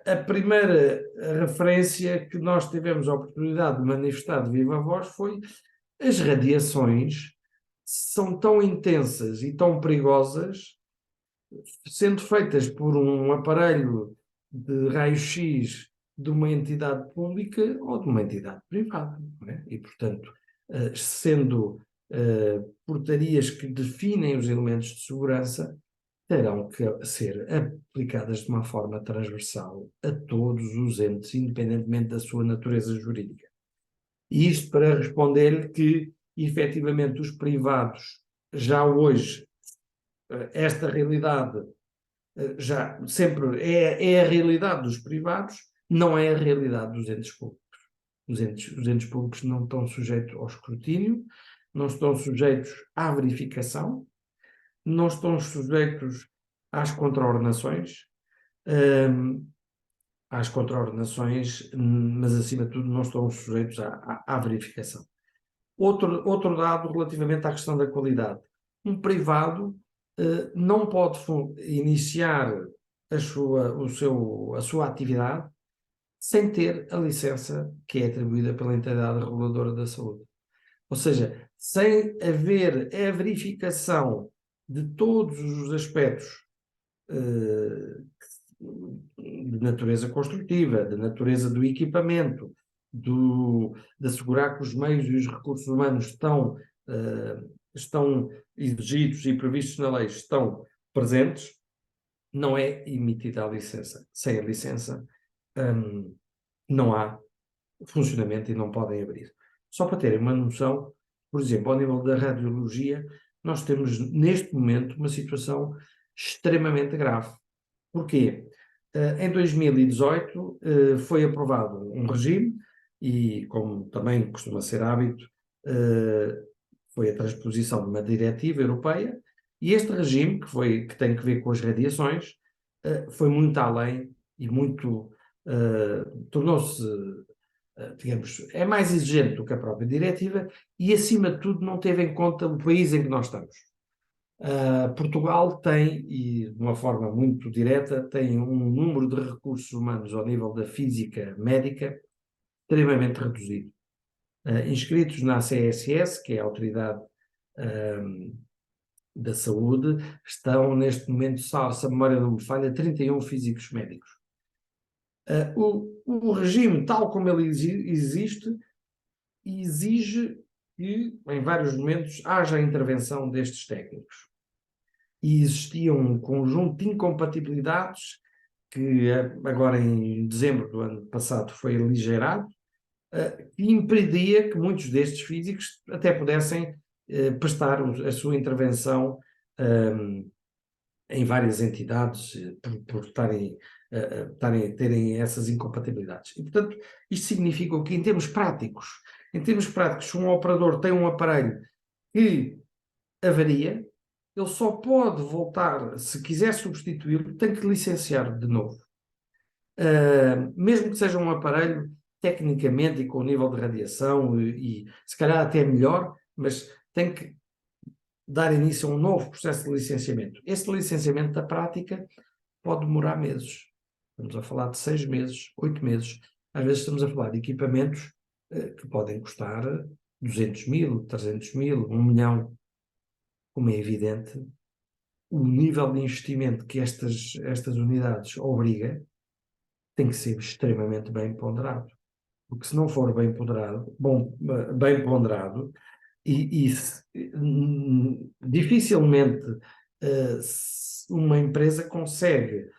a primeira referência que nós tivemos a oportunidade de manifestar de viva voz foi: as radiações são tão intensas e tão perigosas, sendo feitas por um aparelho de raio-x de uma entidade pública ou de uma entidade privada, não é? E, portanto, sendo portarias que definem os elementos de segurança, terão que ser aplicadas de uma forma transversal a todos os entes, independentemente da sua natureza jurídica. E isto para responder-lhe que, efetivamente, os privados, já hoje, esta realidade já sempre é a realidade dos privados, não é a realidade dos entes públicos. Os entes públicos não estão sujeitos ao escrutínio, não estão sujeitos à verificação, não estão sujeitos às contraordenações, mas acima de tudo não estão sujeitos à verificação. Outro dado relativamente à questão da qualidade. Um privado não pode iniciar a sua atividade sem ter a licença que é atribuída pela entidade reguladora da saúde. Ou seja, sem haver a verificação de todos os aspectos de natureza construtiva, de natureza do equipamento, de assegurar que os meios e os recursos humanos estão exigidos e previstos na lei, estão presentes, não é emitida a licença. Sem a licença não há funcionamento e não podem abrir. Só para terem uma noção, por exemplo, ao nível da radiologia, nós temos neste momento uma situação extremamente grave. Porquê? Em 2018 foi aprovado um regime e, como também costuma ser hábito, foi a transposição de uma diretiva europeia, e este regime, que tem que ver com as radiações, foi muito além e tornou-se digamos, é mais exigente do que a própria diretiva e, acima de tudo, não teve em conta o país em que nós estamos. Portugal tem, e de uma forma muito direta, tem um número de recursos humanos ao nível da física médica extremamente reduzido. Inscritos na ACSS, que é a Autoridade da Saúde, estão neste momento, se a memória não me falha, 31 físicos médicos. O regime, tal como ele existe, exige que, em vários momentos, haja a intervenção destes técnicos. E existia um conjunto de incompatibilidades que agora em dezembro do ano passado foi aligerado, que impedia que muitos destes físicos até pudessem prestar a sua intervenção em várias entidades por terem essas incompatibilidades. E, portanto, isto significa que, em termos práticos, se um operador tem um aparelho que avaria, ele só pode voltar, se quiser substituí-lo, tem que licenciar de novo. Mesmo que seja um aparelho tecnicamente e com nível de radiação e se calhar até melhor, mas tem que dar início a um novo processo de licenciamento. Esse licenciamento da prática pode demorar meses. Estamos a falar de 6 meses, 8 meses. Às vezes estamos a falar de equipamentos que podem custar 200 mil, 300 mil, 1 milhão. Como é evidente, o nível de investimento que estas unidades obriga tem que ser extremamente bem ponderado. Porque se não for bem ponderado, dificilmente uma empresa consegue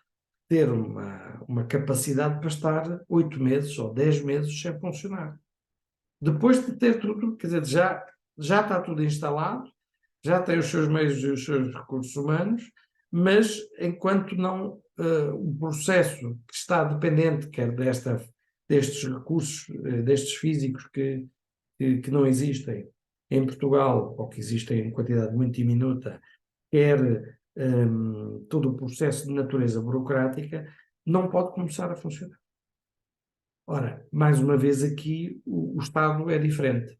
ter uma capacidade para estar 8 meses ou 10 meses sem funcionar. Depois de ter tudo, quer dizer, já está tudo instalado, já tem os seus meios e os seus recursos humanos, mas enquanto não o processo que está dependente, quer destes recursos, destes físicos que não existem em Portugal, ou que existem em quantidade muito diminuta, quer todo o processo de natureza burocrática, não pode começar a funcionar. Ora, mais uma vez aqui o Estado é diferente.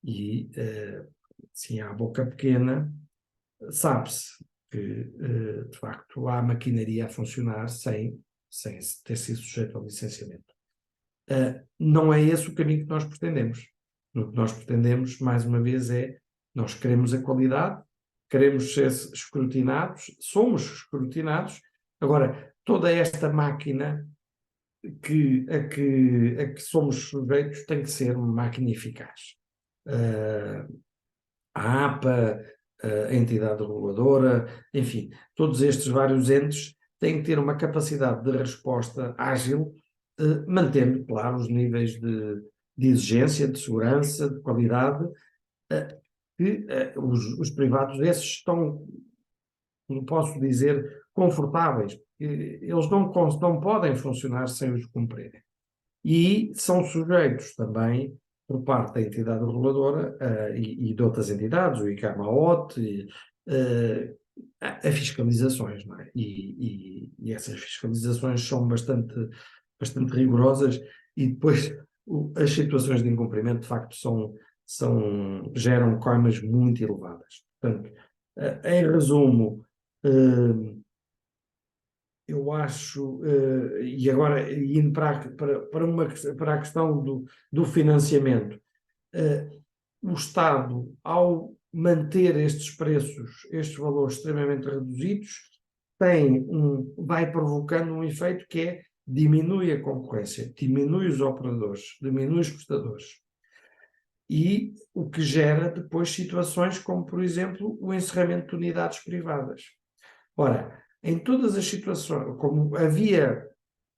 E, sim, à boca pequena, sabe-se que, de facto, há maquinaria a funcionar sem ter sido sujeito ao licenciamento. Não é esse o caminho que nós pretendemos. O que nós pretendemos, mais uma vez, nós queremos a qualidade, queremos ser escrutinados, somos escrutinados. Agora, toda esta máquina a que somos sujeitos tem que ser uma máquina eficaz. A APA, a entidade reguladora, enfim, todos estes vários entes têm que ter uma capacidade de resposta ágil, mantendo, claro, os níveis de exigência, de segurança, de qualidade, que os privados, esses estão, não posso dizer, confortáveis, porque eles não podem funcionar sem os cumprirem. E são sujeitos também, por parte da entidade reguladora e de outras entidades, o ICAMAOT, a fiscalizações, não é? E essas fiscalizações são bastante rigorosas e depois as situações de incumprimento, de facto, geram coimas muito elevadas. Portanto, em resumo, eu acho, e agora indo para a questão do financiamento, o Estado, ao manter estes preços, estes valores extremamente reduzidos, vai provocando um efeito que é diminui a concorrência, diminui os operadores, diminui os prestadores. E o que gera depois situações como, por exemplo, o encerramento de unidades privadas. Ora, em todas as situações, como havia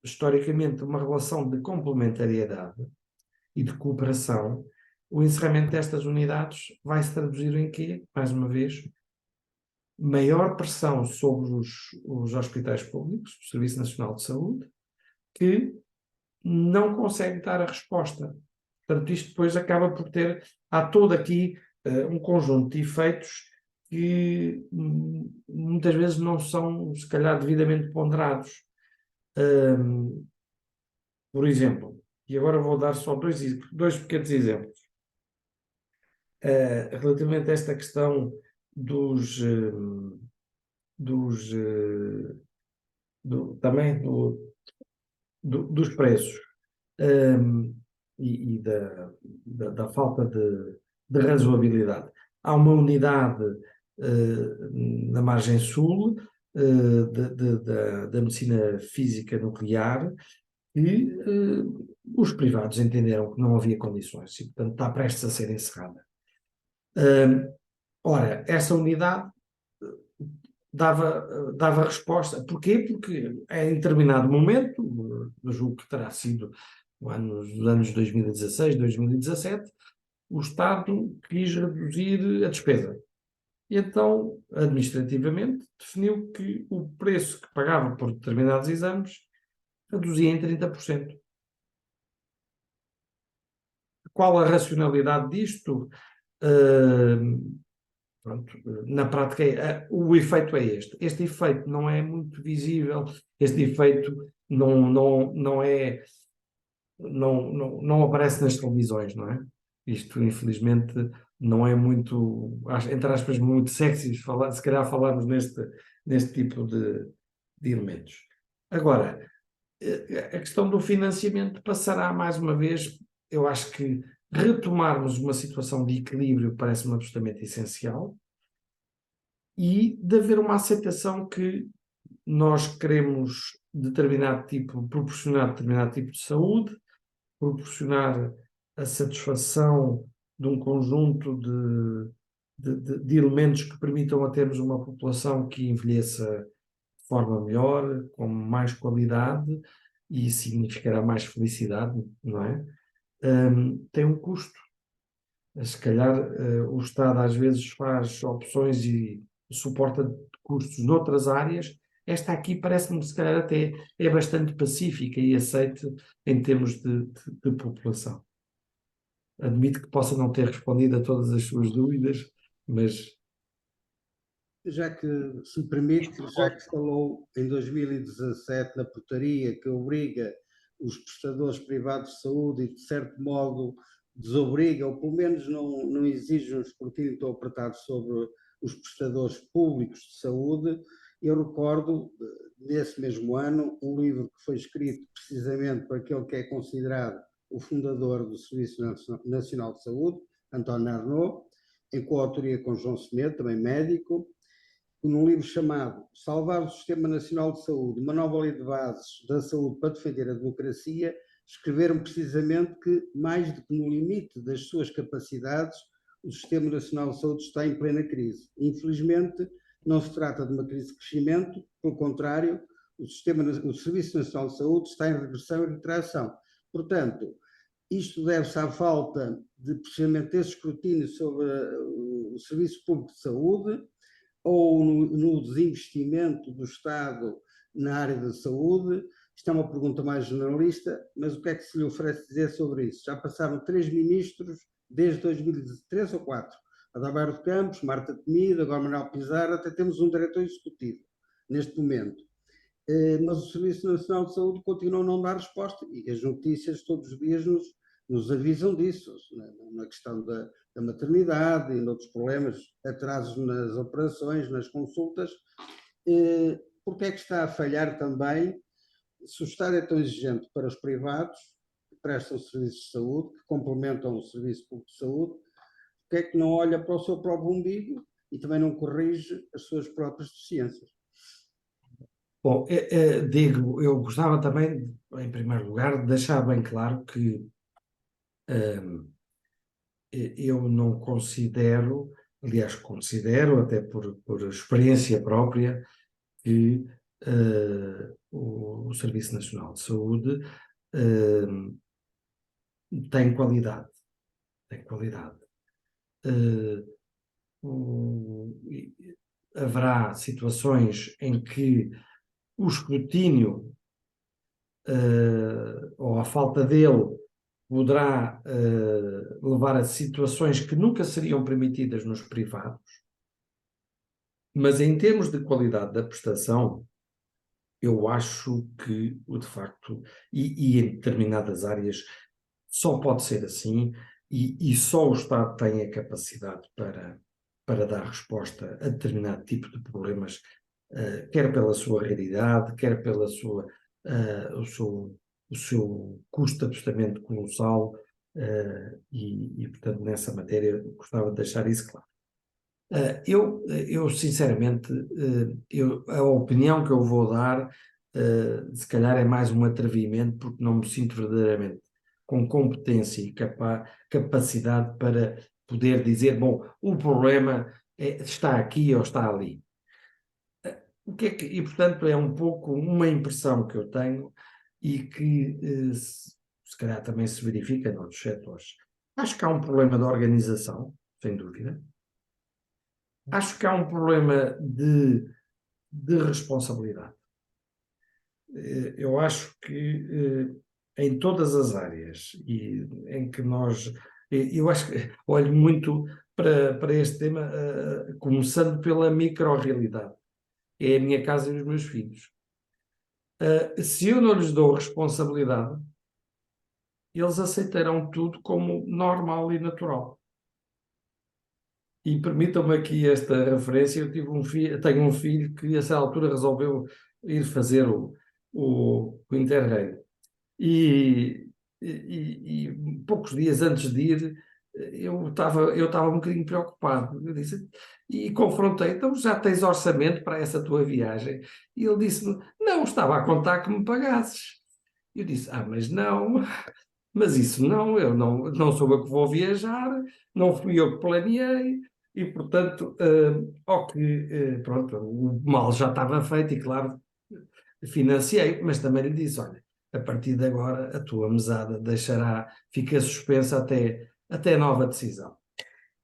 historicamente uma relação de complementariedade e de cooperação, o encerramento destas unidades vai se traduzir em quê? Mais uma vez, maior pressão sobre os hospitais públicos, o Serviço Nacional de Saúde, que não consegue dar a resposta. Portanto, isto depois acaba por há todo aqui um conjunto de efeitos que muitas vezes não são, se calhar, devidamente ponderados. Por exemplo, E agora vou dar só dois pequenos exemplos. Relativamente a esta questão dos, também dos preços, e da falta de razoabilidade. Há uma unidade na margem sul da medicina física nuclear e os privados entenderam que não havia condições e, portanto, está prestes a ser encerrada. Ora, essa unidade dava resposta. Porquê? Porque em determinado momento, eu julgo que terá sido nos anos 2016, 2017, o Estado quis reduzir a despesa. E então, administrativamente, definiu que o preço que pagava por determinados exames reduzia em 30%. Qual a racionalidade disto? Pronto, na prática, o efeito é este. Este efeito não é muito visível, este efeito não aparece nas televisões, não é? Isto, infelizmente, não é muito, entre aspas, muito sexy, se calhar falarmos neste tipo de elementos. Agora, a questão do financiamento passará mais uma vez, eu acho que retomarmos uma situação de equilíbrio parece-me absolutamente essencial e de haver uma aceitação que nós queremos proporcionar determinado tipo de saúde, proporcionar a satisfação de um conjunto de elementos que permitam a termos uma população que envelheça de forma melhor, com mais qualidade, e isso significará mais felicidade, não é? Tem um custo. Se calhar o Estado às vezes faz opções e suporta custos noutras áreas. Esta aqui parece-me, se calhar, até é bastante pacífica e aceite em termos de população. Admito que possa não ter respondido a todas as suas dúvidas, mas... Já que, se me permite, já que falou em 2017 na portaria que obriga os prestadores privados de saúde e, de certo modo, desobriga, ou pelo menos não exige um escrutínio tão apertado sobre os prestadores públicos de saúde, eu recordo, nesse mesmo ano, um livro que foi escrito precisamente por aquele que é considerado o fundador do Serviço Nacional de Saúde, António Arnaud, em coautoria com João Semedo, também médico, num livro chamado Salvar o Sistema Nacional de Saúde, uma nova lei de bases da saúde para defender a democracia, escreveram precisamente que, mais do que no limite das suas capacidades, o Sistema Nacional de Saúde está em plena crise. Infelizmente, não se trata de uma crise de crescimento, pelo contrário, o Serviço Nacional de Saúde está em regressão e retração. Portanto, isto deve-se à falta de, precisamente, desse escrutínio sobre o Serviço Público de Saúde, ou no desinvestimento do Estado na área da saúde. Isto é uma pergunta mais generalista, mas o que é que se lhe oferece dizer sobre isso? Já passaram 3 ministros desde 2003 ou 4. Adalberto de Campos, Marta Temido, agora Manuel Pizarro, até temos um diretor executivo neste momento. Mas o Serviço Nacional de Saúde continua a não dar resposta e as notícias todos os dias nos avisam disso, na questão da maternidade e noutros problemas, atrasos nas operações, nas consultas. Porque é que está a falhar também, se o Estado é tão exigente para os privados, que prestam serviços de saúde, que complementam o Serviço Público de Saúde, porque é que não olha para o seu próprio umbigo e também não corrige as suas próprias deficiências? Bom, Diego, eu gostava também, em primeiro lugar, de deixar bem claro que eu não considero, aliás, considero, até por experiência própria, que o Serviço Nacional de Saúde tem qualidade. Tem qualidade. Haverá situações em que o escrutínio ou a falta dele poderá levar a situações que nunca seriam permitidas nos privados, mas em termos de qualidade da prestação, eu acho que, de facto, e em determinadas áreas só pode ser assim, e só o Estado tem a capacidade para dar resposta a determinado tipo de problemas, quer pela sua realidade, quer pela sua, o seu custo de ajustamento colossal, portanto, nessa matéria, gostava de deixar isso claro. Eu sinceramente, a opinião que eu vou dar, se calhar é mais um atrevimento, porque não me sinto verdadeiramente com competência e capacidade para poder dizer, bom, o problema está aqui ou está ali. E, portanto, é um pouco uma impressão que eu tenho e que, se calhar, também se verifica noutros setores. Acho que há um problema de organização, sem dúvida. Acho que há um problema de responsabilidade. Eu acho que em todas as áreas em que eu acho que olho muito para este tema, começando pela micro-realidade. É a minha casa e os meus filhos. Se eu não lhes dou responsabilidade, eles aceitarão tudo como normal e natural. E permitam-me aqui esta referência, tenho um filho que a essa altura resolveu ir fazer o Interrail. E poucos dias antes de ir, eu estava um bocadinho preocupado. Eu disse, e confrontei, então já tens orçamento para essa tua viagem? E ele disse-me, não, estava a contar que me pagasses. Eu disse, mas não, mas isso não, eu não sou eu que vou viajar, não fui eu que planeei, e portanto, pronto, o mal já estava feito e claro, financiei, mas também lhe disse, olha, a partir de agora a tua mesada fica suspensa até nova decisão.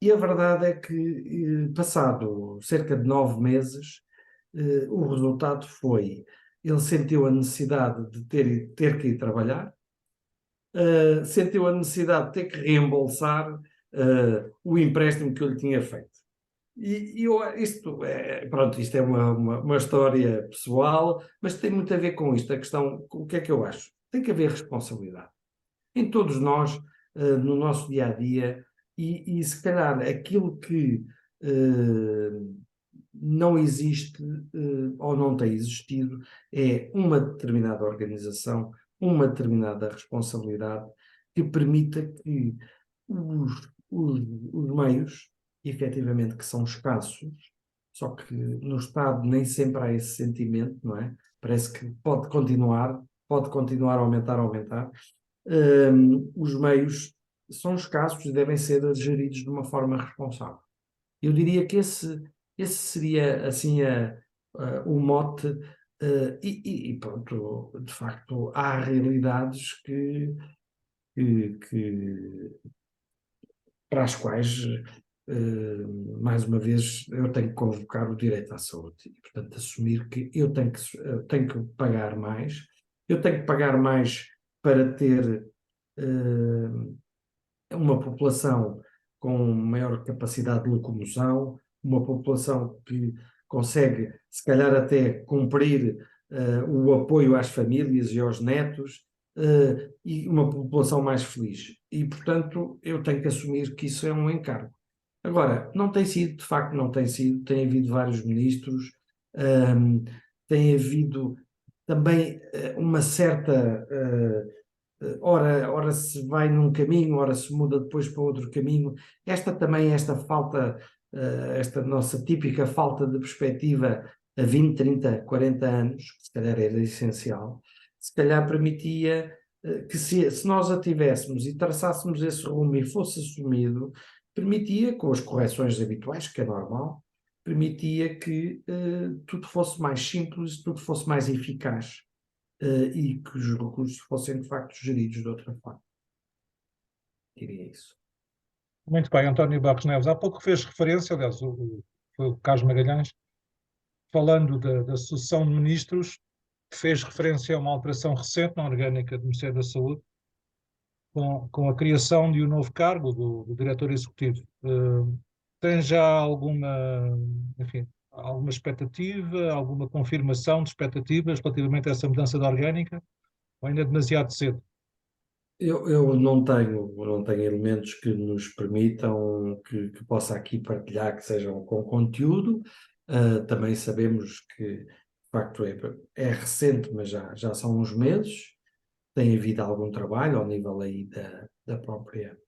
E a verdade é que, passado cerca de 9 meses, o resultado foi, ele sentiu a necessidade de ter que ir trabalhar, sentiu a necessidade de ter que reembolsar o empréstimo que eu lhe tinha feito. Isto é uma história pessoal, mas tem muito a ver com isto. A questão, o que é que eu acho? Tem que haver responsabilidade em todos nós, no nosso dia a dia, e se calhar aquilo que não existe ou não tem existido é uma determinada organização, uma determinada responsabilidade que permita que os meios, efetivamente, que são escassos, só que no Estado nem sempre há esse sentimento, não é? Parece que pode continuar a aumentar. Os meios são escassos e devem ser geridos de uma forma responsável. Eu diria que esse seria, assim, o mote, e pronto, de facto, há realidades que para as quais, mais uma vez, eu tenho que convocar o direito à saúde e, portanto, assumir que eu tenho que pagar mais, eu tenho que pagar mais para ter uma população com maior capacidade de locomoção, uma população que consegue, se calhar, até cumprir o apoio às famílias e aos netos, e uma população mais feliz. E, portanto, eu tenho que assumir que isso é um encargo. Agora, não tem sido, de facto, não tem sido, tem havido vários ministros, tem havido também uma certa. Ora se vai num caminho, ora se muda depois para outro caminho. Esta falta, esta nossa típica falta de perspectiva a 20, 30, 40 anos, que se calhar era essencial, se calhar permitia que se nós a tivéssemos e traçássemos esse rumo e fosse assumido, permitia, com as correções habituais, que é normal, permitia que tudo fosse mais simples, tudo fosse mais eficaz. E que os recursos fossem de facto geridos de outra forma. Diria isso. Muito bem, António Barros Neves. Há pouco fez referência, aliás, foi o Carlos Magalhães, falando da sucessão de ministros, fez referência a uma alteração recente na orgânica do Ministério da Saúde, com a criação de um novo cargo do diretor executivo. Tem já enfim, alguma expectativa, alguma confirmação de expectativas relativamente a essa mudança da orgânica? Ou ainda é demasiado cedo? Eu não tenho elementos que nos permitam que possa aqui partilhar, que sejam com conteúdo. Também sabemos que, de facto, é recente, mas já são uns meses. Tem havido algum trabalho ao nível aí da própria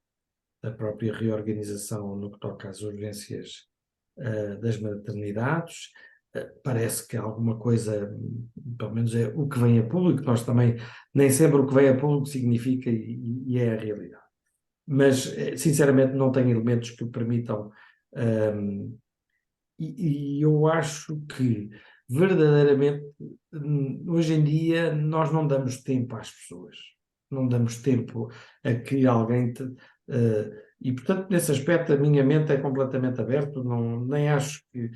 reorganização no que toca às urgências das maternidades. Parece que alguma coisa, pelo menos é o que vem a público, nós também, nem sempre o que vem a público significa e é a realidade. Mas, sinceramente, não tenho elementos que permitam, e eu acho que, verdadeiramente, hoje em dia, nós não damos tempo às pessoas, não damos tempo a que alguém e, portanto, nesse aspecto, a minha mente é completamente aberta, nem acho que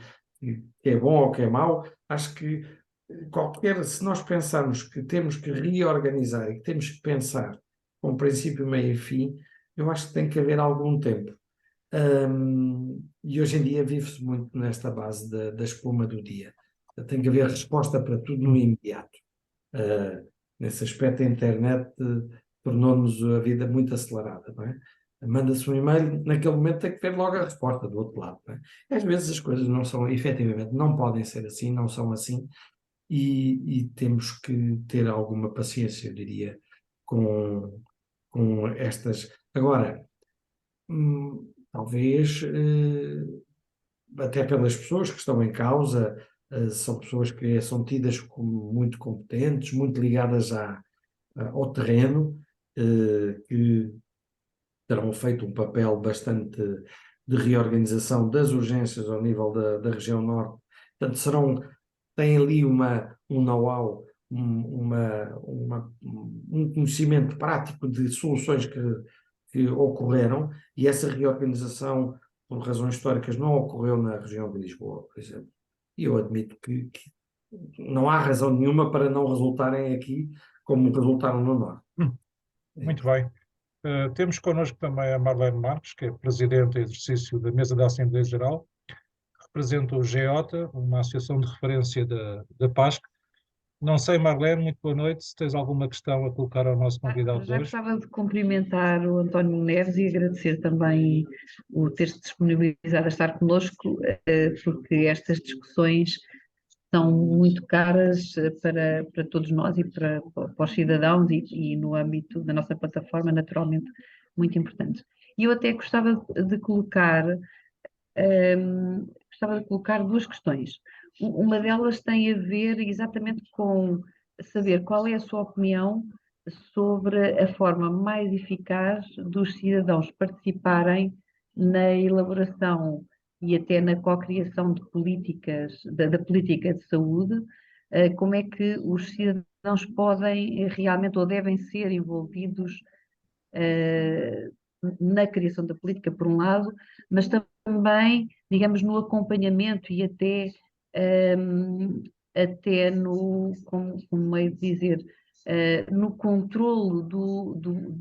é bom ou que é mau, acho que se nós pensarmos que temos que reorganizar e que temos que pensar com princípio, meio e fim, eu acho que tem que haver algum tempo. E hoje em dia vive-se muito nesta base da espuma do dia. Tem que haver resposta para tudo no imediato. Nesse aspecto, a internet tornou-nos a vida muito acelerada, não é? Manda-se um e-mail, naquele momento tem que ver logo a resposta do outro lado, não é? Às vezes as coisas não são, efetivamente, não podem ser assim, não são assim, e temos que ter alguma paciência, eu diria, com estas. Agora, talvez, até pelas pessoas que estão em causa, são pessoas que são tidas como muito competentes, muito ligadas ao terreno, que terão feito um papel bastante de reorganização das urgências ao nível da região norte. Portanto, têm ali um know-how, um conhecimento prático de soluções que ocorreram, e essa reorganização, por razões históricas, não ocorreu na região de Lisboa, por exemplo. E eu admito que não há razão nenhuma para não resultarem aqui como resultaram no Norte. Muito bem. Temos connosco também a Marlene Marques, que é Presidente em exercício da Mesa da Assembleia Geral, que representa o GEOTA, uma associação de referência da PASC. Não sei, Marlene, muito boa noite, se tens alguma questão a colocar ao nosso convidado de Já hoje. gostava de cumprimentar o António Neves e agradecer também o ter-se disponibilizado a estar connosco, porque estas discussões são muito caras para todos nós e para os cidadãos e no âmbito da nossa plataforma, naturalmente, muito importantes. E eu até gostava de colocar duas questões. Uma delas tem a ver exatamente com saber qual é a sua opinião sobre a forma mais eficaz dos cidadãos participarem na elaboração e até na cocriação de políticas, da política de saúde, como é que os cidadãos podem realmente ou devem ser envolvidos na criação da política, por um lado, mas também, digamos, no acompanhamento e até no, como meio de dizer, no controlo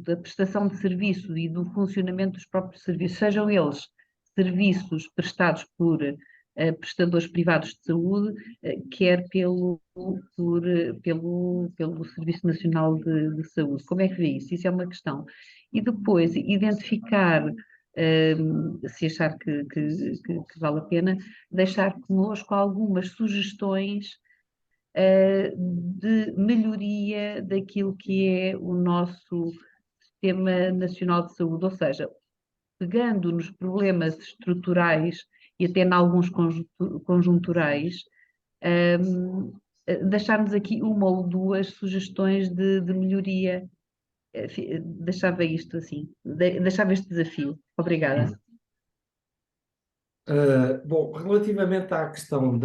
da prestação de serviço e do funcionamento dos próprios serviços, sejam eles serviços prestados por prestadores privados de saúde, quer pelo Serviço Nacional de Saúde. Como é que vê isso? Isso é uma questão. E depois, identificar, se achar que vale a pena, deixar connosco algumas sugestões de melhoria daquilo que é o nosso Sistema Nacional de Saúde, ou seja, pegando nos problemas estruturais e até em alguns conjunturais, deixarmos aqui uma ou duas sugestões de melhoria. Deixava isto assim, deixava este desafio. Obrigada. Bom, relativamente à questão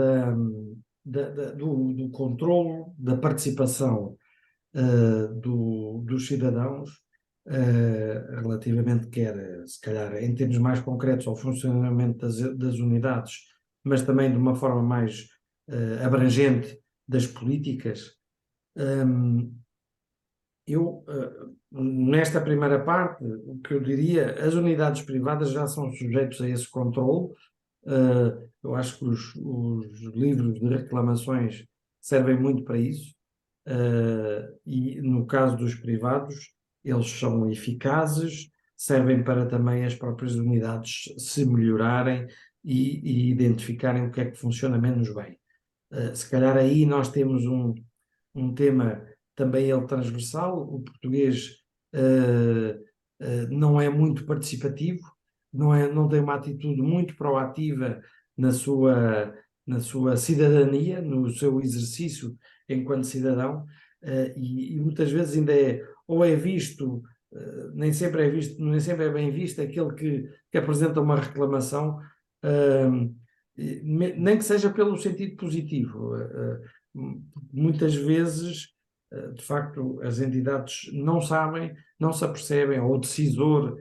do controlo da participação dos cidadãos, relativamente quer, se calhar, em termos mais concretos ao funcionamento das unidades, mas também de uma forma mais abrangente das políticas. Nesta primeira parte, o que eu diria, as unidades privadas já são sujeitos a esse controle, Eu acho que os livros de reclamações servem muito para isso, e no caso dos privados, eles são eficazes, servem para também as próprias unidades se melhorarem e identificarem o que é que funciona menos bem. Se calhar aí nós temos um tema também ele transversal. O português não é muito participativo, não tem uma atitude muito proativa na sua cidadania, no seu exercício enquanto cidadão, e muitas vezes ainda ou é visto, nem sempre é visto, nem sempre é bem visto aquele que apresenta uma reclamação, nem que seja pelo sentido positivo. Muitas vezes, de facto, as entidades não sabem, não se apercebem, ou o decisor,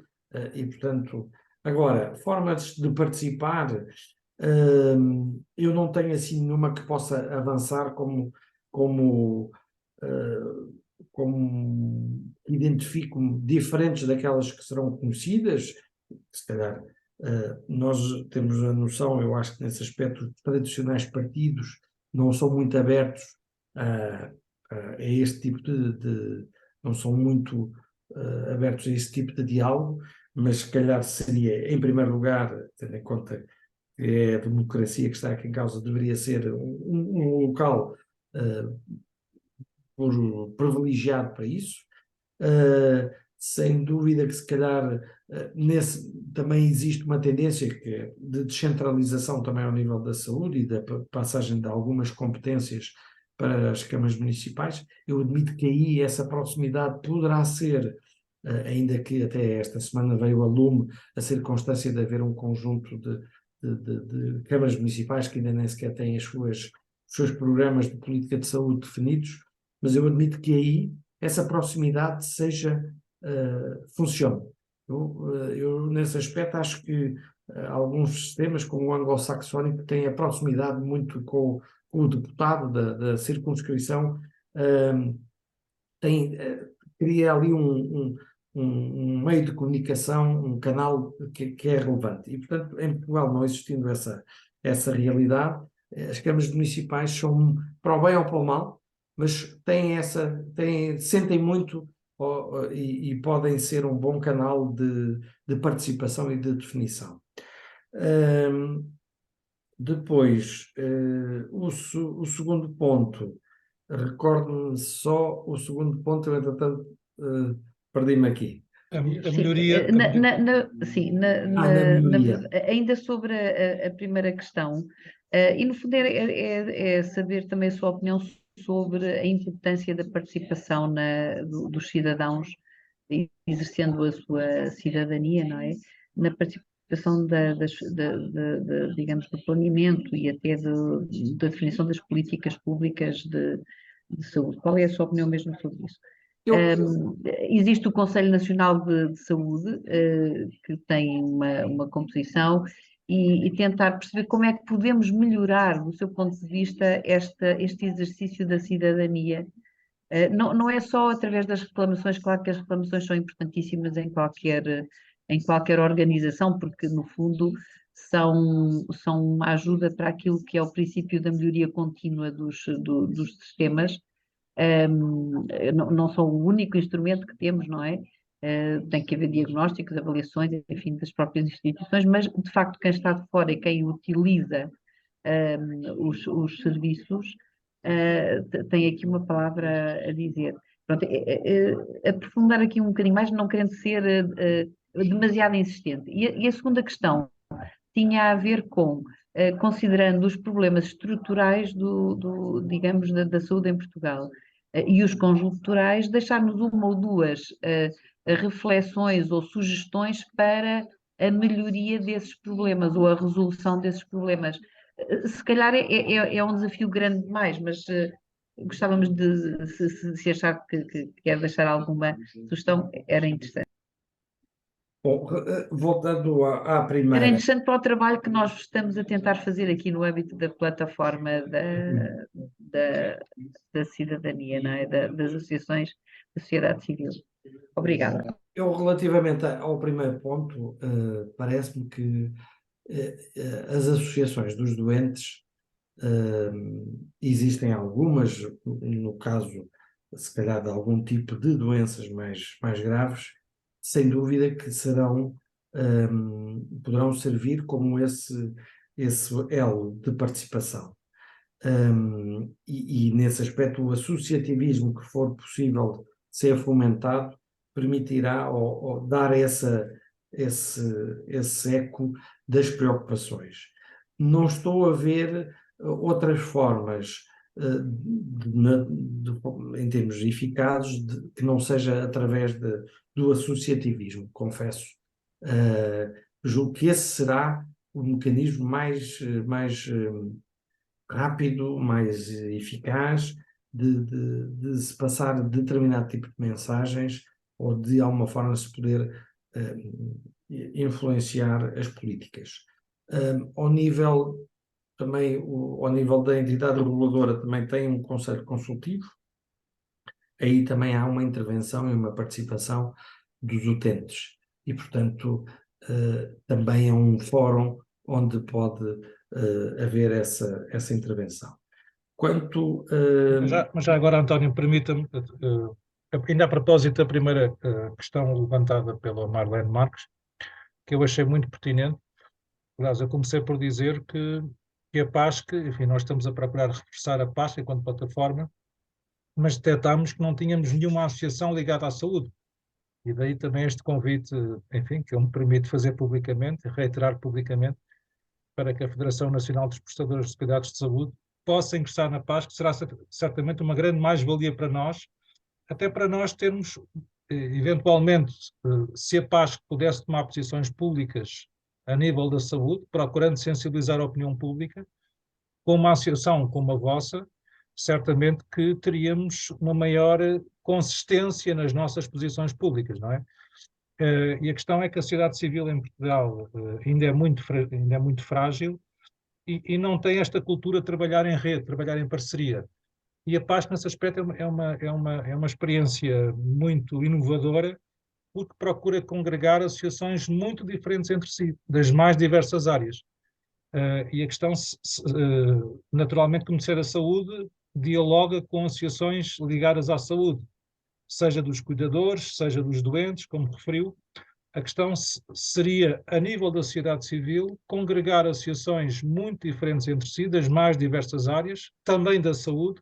e portanto, agora, formas de participar, eu não tenho assim nenhuma que possa avançar como, como identifico diferentes daquelas que serão conhecidas. Se calhar nós temos a noção, eu acho que nesse aspecto os tradicionais partidos não são muito abertos a este tipo não são muito abertos a este tipo de diálogo, mas se calhar seria, em primeiro lugar, tendo em conta que é a democracia que está aqui em causa, deveria ser um local privilegiado para isso. Sem dúvida que se calhar também existe uma tendência de descentralização também ao nível da saúde e da passagem de algumas competências para as câmaras municipais. Eu admito que aí essa proximidade poderá ser, ainda que até esta semana veio a lume a circunstância de haver um conjunto de câmaras municipais que ainda nem sequer têm os seus programas de política de saúde definidos, mas eu admito que aí essa proximidade funcione. Eu, nesse aspecto, acho que alguns sistemas, como o anglo-saxónico, têm a proximidade muito com o deputado da circunscrição, cria ali um meio de comunicação, um canal que é relevante. E, portanto, em Portugal, não existindo essa realidade, as câmaras municipais são para o bem ou para o mal, mas sentem muito e podem ser um bom canal de participação e de definição. Depois, o segundo ponto, recordo-me só o segundo ponto, eu entretanto perdi-me aqui. A Sim, melhoria. sim, melhoria. ainda sobre a primeira questão, e no fundo é saber também a sua opinião sobre a importância da participação dos cidadãos exercendo a sua cidadania, não é? Na participação digamos, do planeamento e até da definição das políticas públicas de saúde. Qual é a sua opinião mesmo sobre isso? Existe o Conselho Nacional de Saúde, que tem uma composição, e tentar perceber como é que podemos melhorar, do seu ponto de vista, este exercício da cidadania. Não é só através das reclamações, claro que as reclamações são importantíssimas em qualquer organização, porque no fundo são uma ajuda para aquilo que é o princípio da melhoria contínua dos sistemas. Não são o único instrumento que temos, não é? Tem que haver diagnósticos, avaliações, enfim, das próprias instituições, mas de facto quem está de fora e quem utiliza os serviços tem aqui uma palavra a dizer. Pronto, aprofundar aqui um bocadinho mais, não querendo ser demasiado insistente. E a segunda questão tinha a ver com, considerando os problemas estruturais digamos, da saúde em Portugal e os conjunturais, deixarmos uma ou duas reflexões ou sugestões para a melhoria desses problemas ou a resolução desses problemas. Se calhar é um desafio grande demais, mas gostávamos se achar que quer deixar alguma sugestão, era interessante. Bom, voltando à Era primeira. interessante para o trabalho que nós estamos a tentar fazer aqui no âmbito da plataforma da cidadania, não é? Das associações da sociedade civil. Obrigada. Eu, relativamente ao primeiro ponto, parece-me que as associações dos doentes, existem algumas, no caso, se calhar, de algum tipo de doenças mais graves, sem dúvida que poderão servir como esse elo de participação. E nesse aspecto o associativismo que for possível ser fomentado permitirá ou dar esse eco das preocupações. Não estou a ver outras formas em termos eficazes que não seja através do associativismo, confesso. Julgo que esse será o mecanismo mais rápido, mais eficaz de se passar determinado tipo de mensagens ou de alguma forma se poder influenciar as políticas. Ao nível da entidade reguladora também tem um conselho consultivo, aí também há uma intervenção e uma participação dos utentes e, portanto, também é um fórum onde pode haver essa intervenção. Quanto... Mas já agora, António, permita-me, ainda a propósito da primeira questão levantada pela Marlene Marques, que eu achei muito pertinente. Aliás, eu comecei por dizer que a PASC, enfim, nós estamos a procurar reforçar a PASC enquanto plataforma, mas detectámos que não tínhamos nenhuma associação ligada à saúde. E daí também este convite, enfim, que eu me permito fazer publicamente, reiterar publicamente, para que a Federação Nacional dos Prestadores de Cuidados de Saúde possa ingressar na PASC, que será certamente uma grande mais-valia para nós, até para nós termos, eventualmente, se a PASC pudesse tomar posições públicas a nível da saúde, procurando sensibilizar a opinião pública, com uma associação como a vossa, certamente que teríamos uma maior consistência nas nossas posições públicas, não é? E a questão é que a sociedade civil em Portugal ainda é muito frágil e não tem esta cultura de trabalhar em rede, trabalhar em parceria. E a PASC, nesse aspecto, é uma experiência muito inovadora, porque procura congregar associações muito diferentes entre si, das mais diversas áreas. E a questão, naturalmente, que o Ministério da Saúde dialoga com associações ligadas à saúde, seja dos cuidadores, seja dos doentes, como referiu. A questão seria, a nível da sociedade civil, congregar associações muito diferentes entre si, das mais diversas áreas, também da saúde,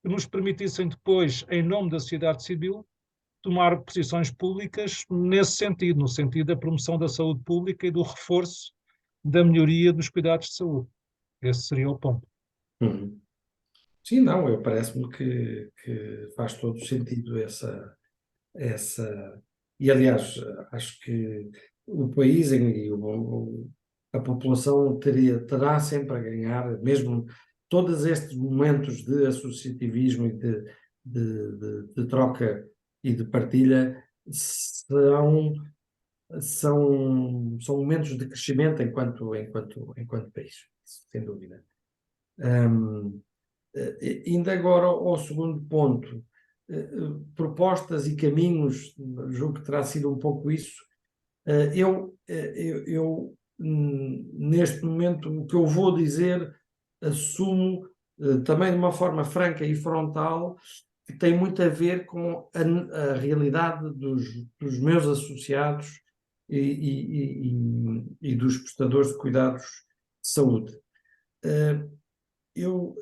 que nos permitissem depois, em nome da sociedade civil, tomar posições públicas nesse sentido, no sentido da promoção da saúde pública e do reforço da melhoria dos cuidados de saúde. Esse seria o ponto. Sim, não, parece-me que faz todo sentido essa... E, aliás, acho que o país e a população terá sempre a ganhar, mesmo todos estes momentos de associativismo e de troca e de partilha são momentos de crescimento enquanto país, sem dúvida. Indo agora ao segundo ponto, propostas e caminhos, julgo que terá sido um pouco isso. Eu neste momento, o que eu vou dizer, assumo também de uma forma franca e frontal, que tem muito a ver com a realidade dos meus associados e dos prestadores de cuidados de saúde. Eu,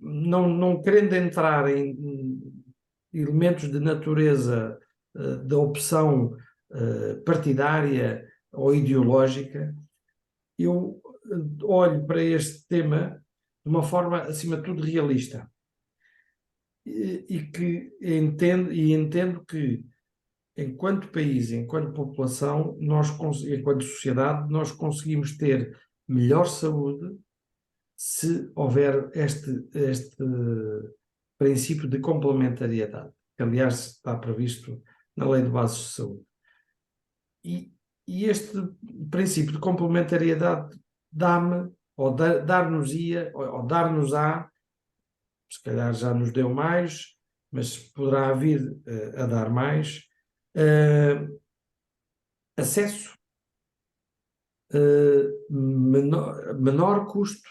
não querendo entrar em elementos de natureza da opção partidária ou ideológica, eu olho para este tema de uma forma, acima de tudo, realista. E que entendo que, enquanto país, enquanto população, enquanto sociedade, nós conseguimos ter melhor saúde se houver este princípio de complementariedade, que aliás está previsto na Lei de Bases de Saúde. E este princípio de complementariedade dá-me, ou dar-nos-ia, ou dar-nos-á, se calhar já nos deu mais, mas poderá vir a dar mais, acesso menor custo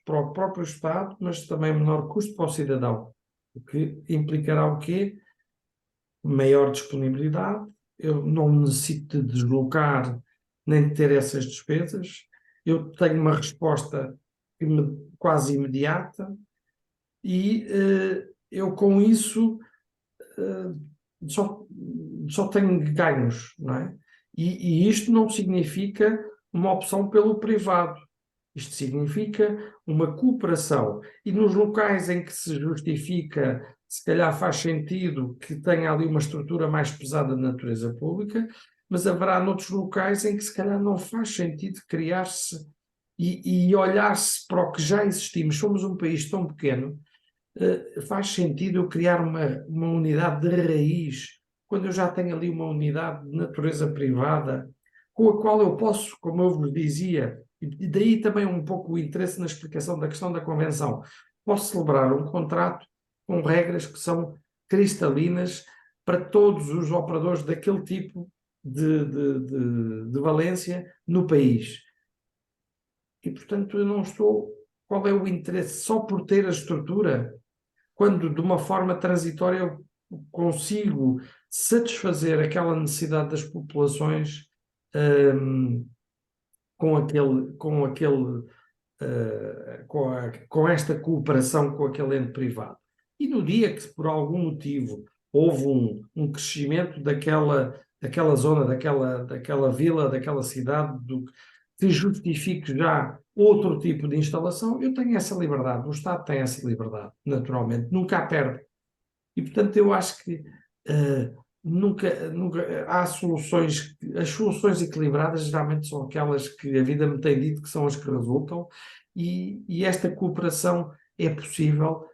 para o próprio Estado, mas também menor custo para o cidadão, o que implicará o quê? Maior disponibilidade, eu não necessito de deslocar nem de ter essas despesas, eu tenho uma resposta quase imediata e eu com isso só tenho ganhos, não é? E isto não significa uma opção pelo privado. Isto significa uma cooperação. E nos locais em que se justifica, se calhar faz sentido que tenha ali uma estrutura mais pesada de natureza pública, mas haverá noutros locais em que se calhar não faz sentido criar-se e olhar-se para o que já existimos. Somos um país tão pequeno, faz sentido eu criar uma unidade de raiz, quando eu já tenho ali uma unidade de natureza privada, com a qual eu posso, como eu vos dizia, e daí também um pouco o interesse na explicação da questão da convenção, posso celebrar um contrato com regras que são cristalinas para todos os operadores daquele tipo de valência no país. E, portanto, eu não estou... Qual é o interesse? Só por ter a estrutura, quando de uma forma transitória eu consigo satisfazer aquela necessidade das populações com esta cooperação com aquele ente privado. E no dia que, por algum motivo, houve um crescimento daquela zona, daquela vila, daquela cidade, que justifique já outro tipo de instalação, eu tenho essa liberdade, o Estado tem essa liberdade, naturalmente, nunca a perde. E, portanto, eu acho que nunca há soluções, as soluções equilibradas geralmente são aquelas que a vida me tem dito que são as que resultam, e esta cooperação é possível,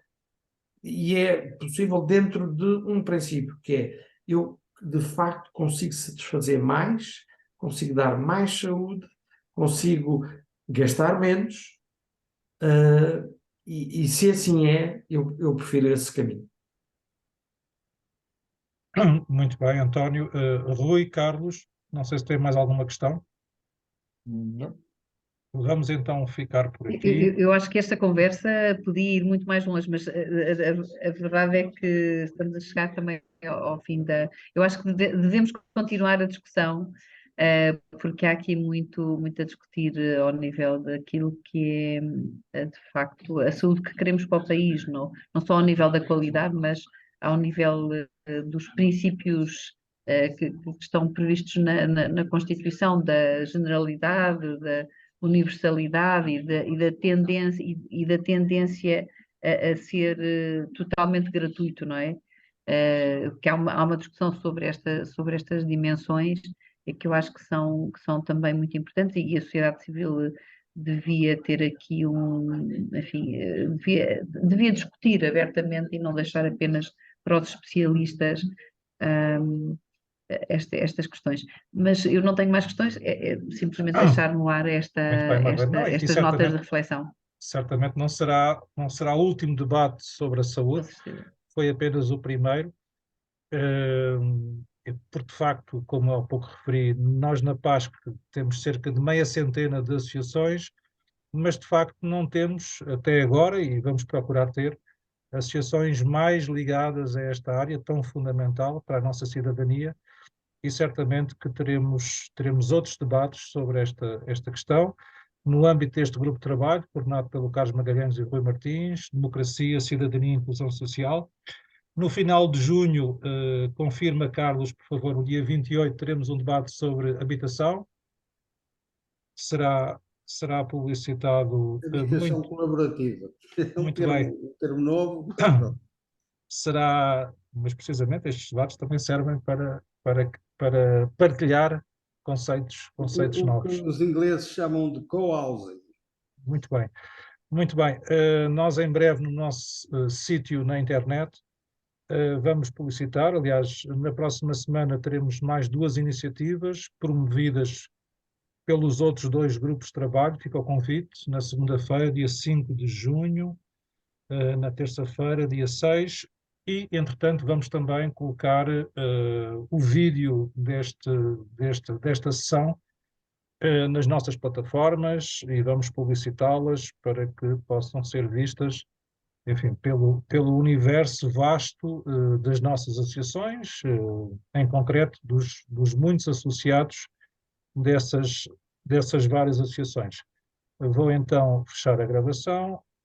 e é possível dentro de um princípio, que é, eu de facto consigo satisfazer mais, consigo dar mais saúde, consigo gastar menos, e se assim é, eu prefiro esse caminho. Muito bem, António. Rui, Carlos, não sei se tem mais alguma questão. Não. Vamos então ficar por Eu, aqui. eu acho que esta conversa podia ir muito mais longe, mas a verdade é que estamos a chegar também ao fim da. Eu acho que devemos continuar a discussão, porque há aqui muito a discutir ao nível daquilo que é, de facto, a saúde que queremos para o país, não só ao nível da qualidade, mas ao nível dos princípios que estão previstos na Constituição, da generalidade, da universalidade e da tendência a ser totalmente gratuito, não é? Que há uma discussão sobre estas dimensões que eu acho que são também muito importantes e a sociedade civil devia ter aqui enfim, devia discutir abertamente e não deixar apenas para os especialistas estas questões. Mas eu não tenho mais questões, é simplesmente deixar no ar Muito bem, Marlene. Não, e estas notas de reflexão. certamente não será o último debate sobre a Com saúde, certeza. foi apenas o primeiro, porque de facto, como há pouco referi, nós na PASC temos cerca de meia centena de associações, mas de facto não temos até agora, e vamos procurar ter, associações mais ligadas a esta área tão fundamental para a nossa cidadania, e certamente que teremos outros debates sobre esta questão, no âmbito deste grupo de trabalho, coordenado pelo Carlos Magalhães e Rui Martins, Democracia, Cidadania e Inclusão Social. No final de junho, confirma, Carlos, por favor, no dia 28 teremos um debate sobre habitação. Será publicitado Habitação colaborativa. É muito bem. um termo novo. Pronto. Será, mas precisamente estes debates também servem para partilhar conceitos O que novos. os ingleses chamam de co-housing. Muito bem, muito bem. Nós em breve no nosso sítio na internet vamos publicitar, aliás, na próxima semana teremos mais 2 iniciativas promovidas pelos outros 2 grupos de trabalho, fica o convite, na segunda-feira, dia 5 de junho, na terça-feira, dia 6, E, entretanto, vamos também colocar o vídeo desta sessão nas nossas plataformas e vamos publicitá-las para que possam ser vistas, enfim, pelo universo vasto das nossas associações, em concreto dos muitos associados dessas várias associações. Eu vou então fechar a gravação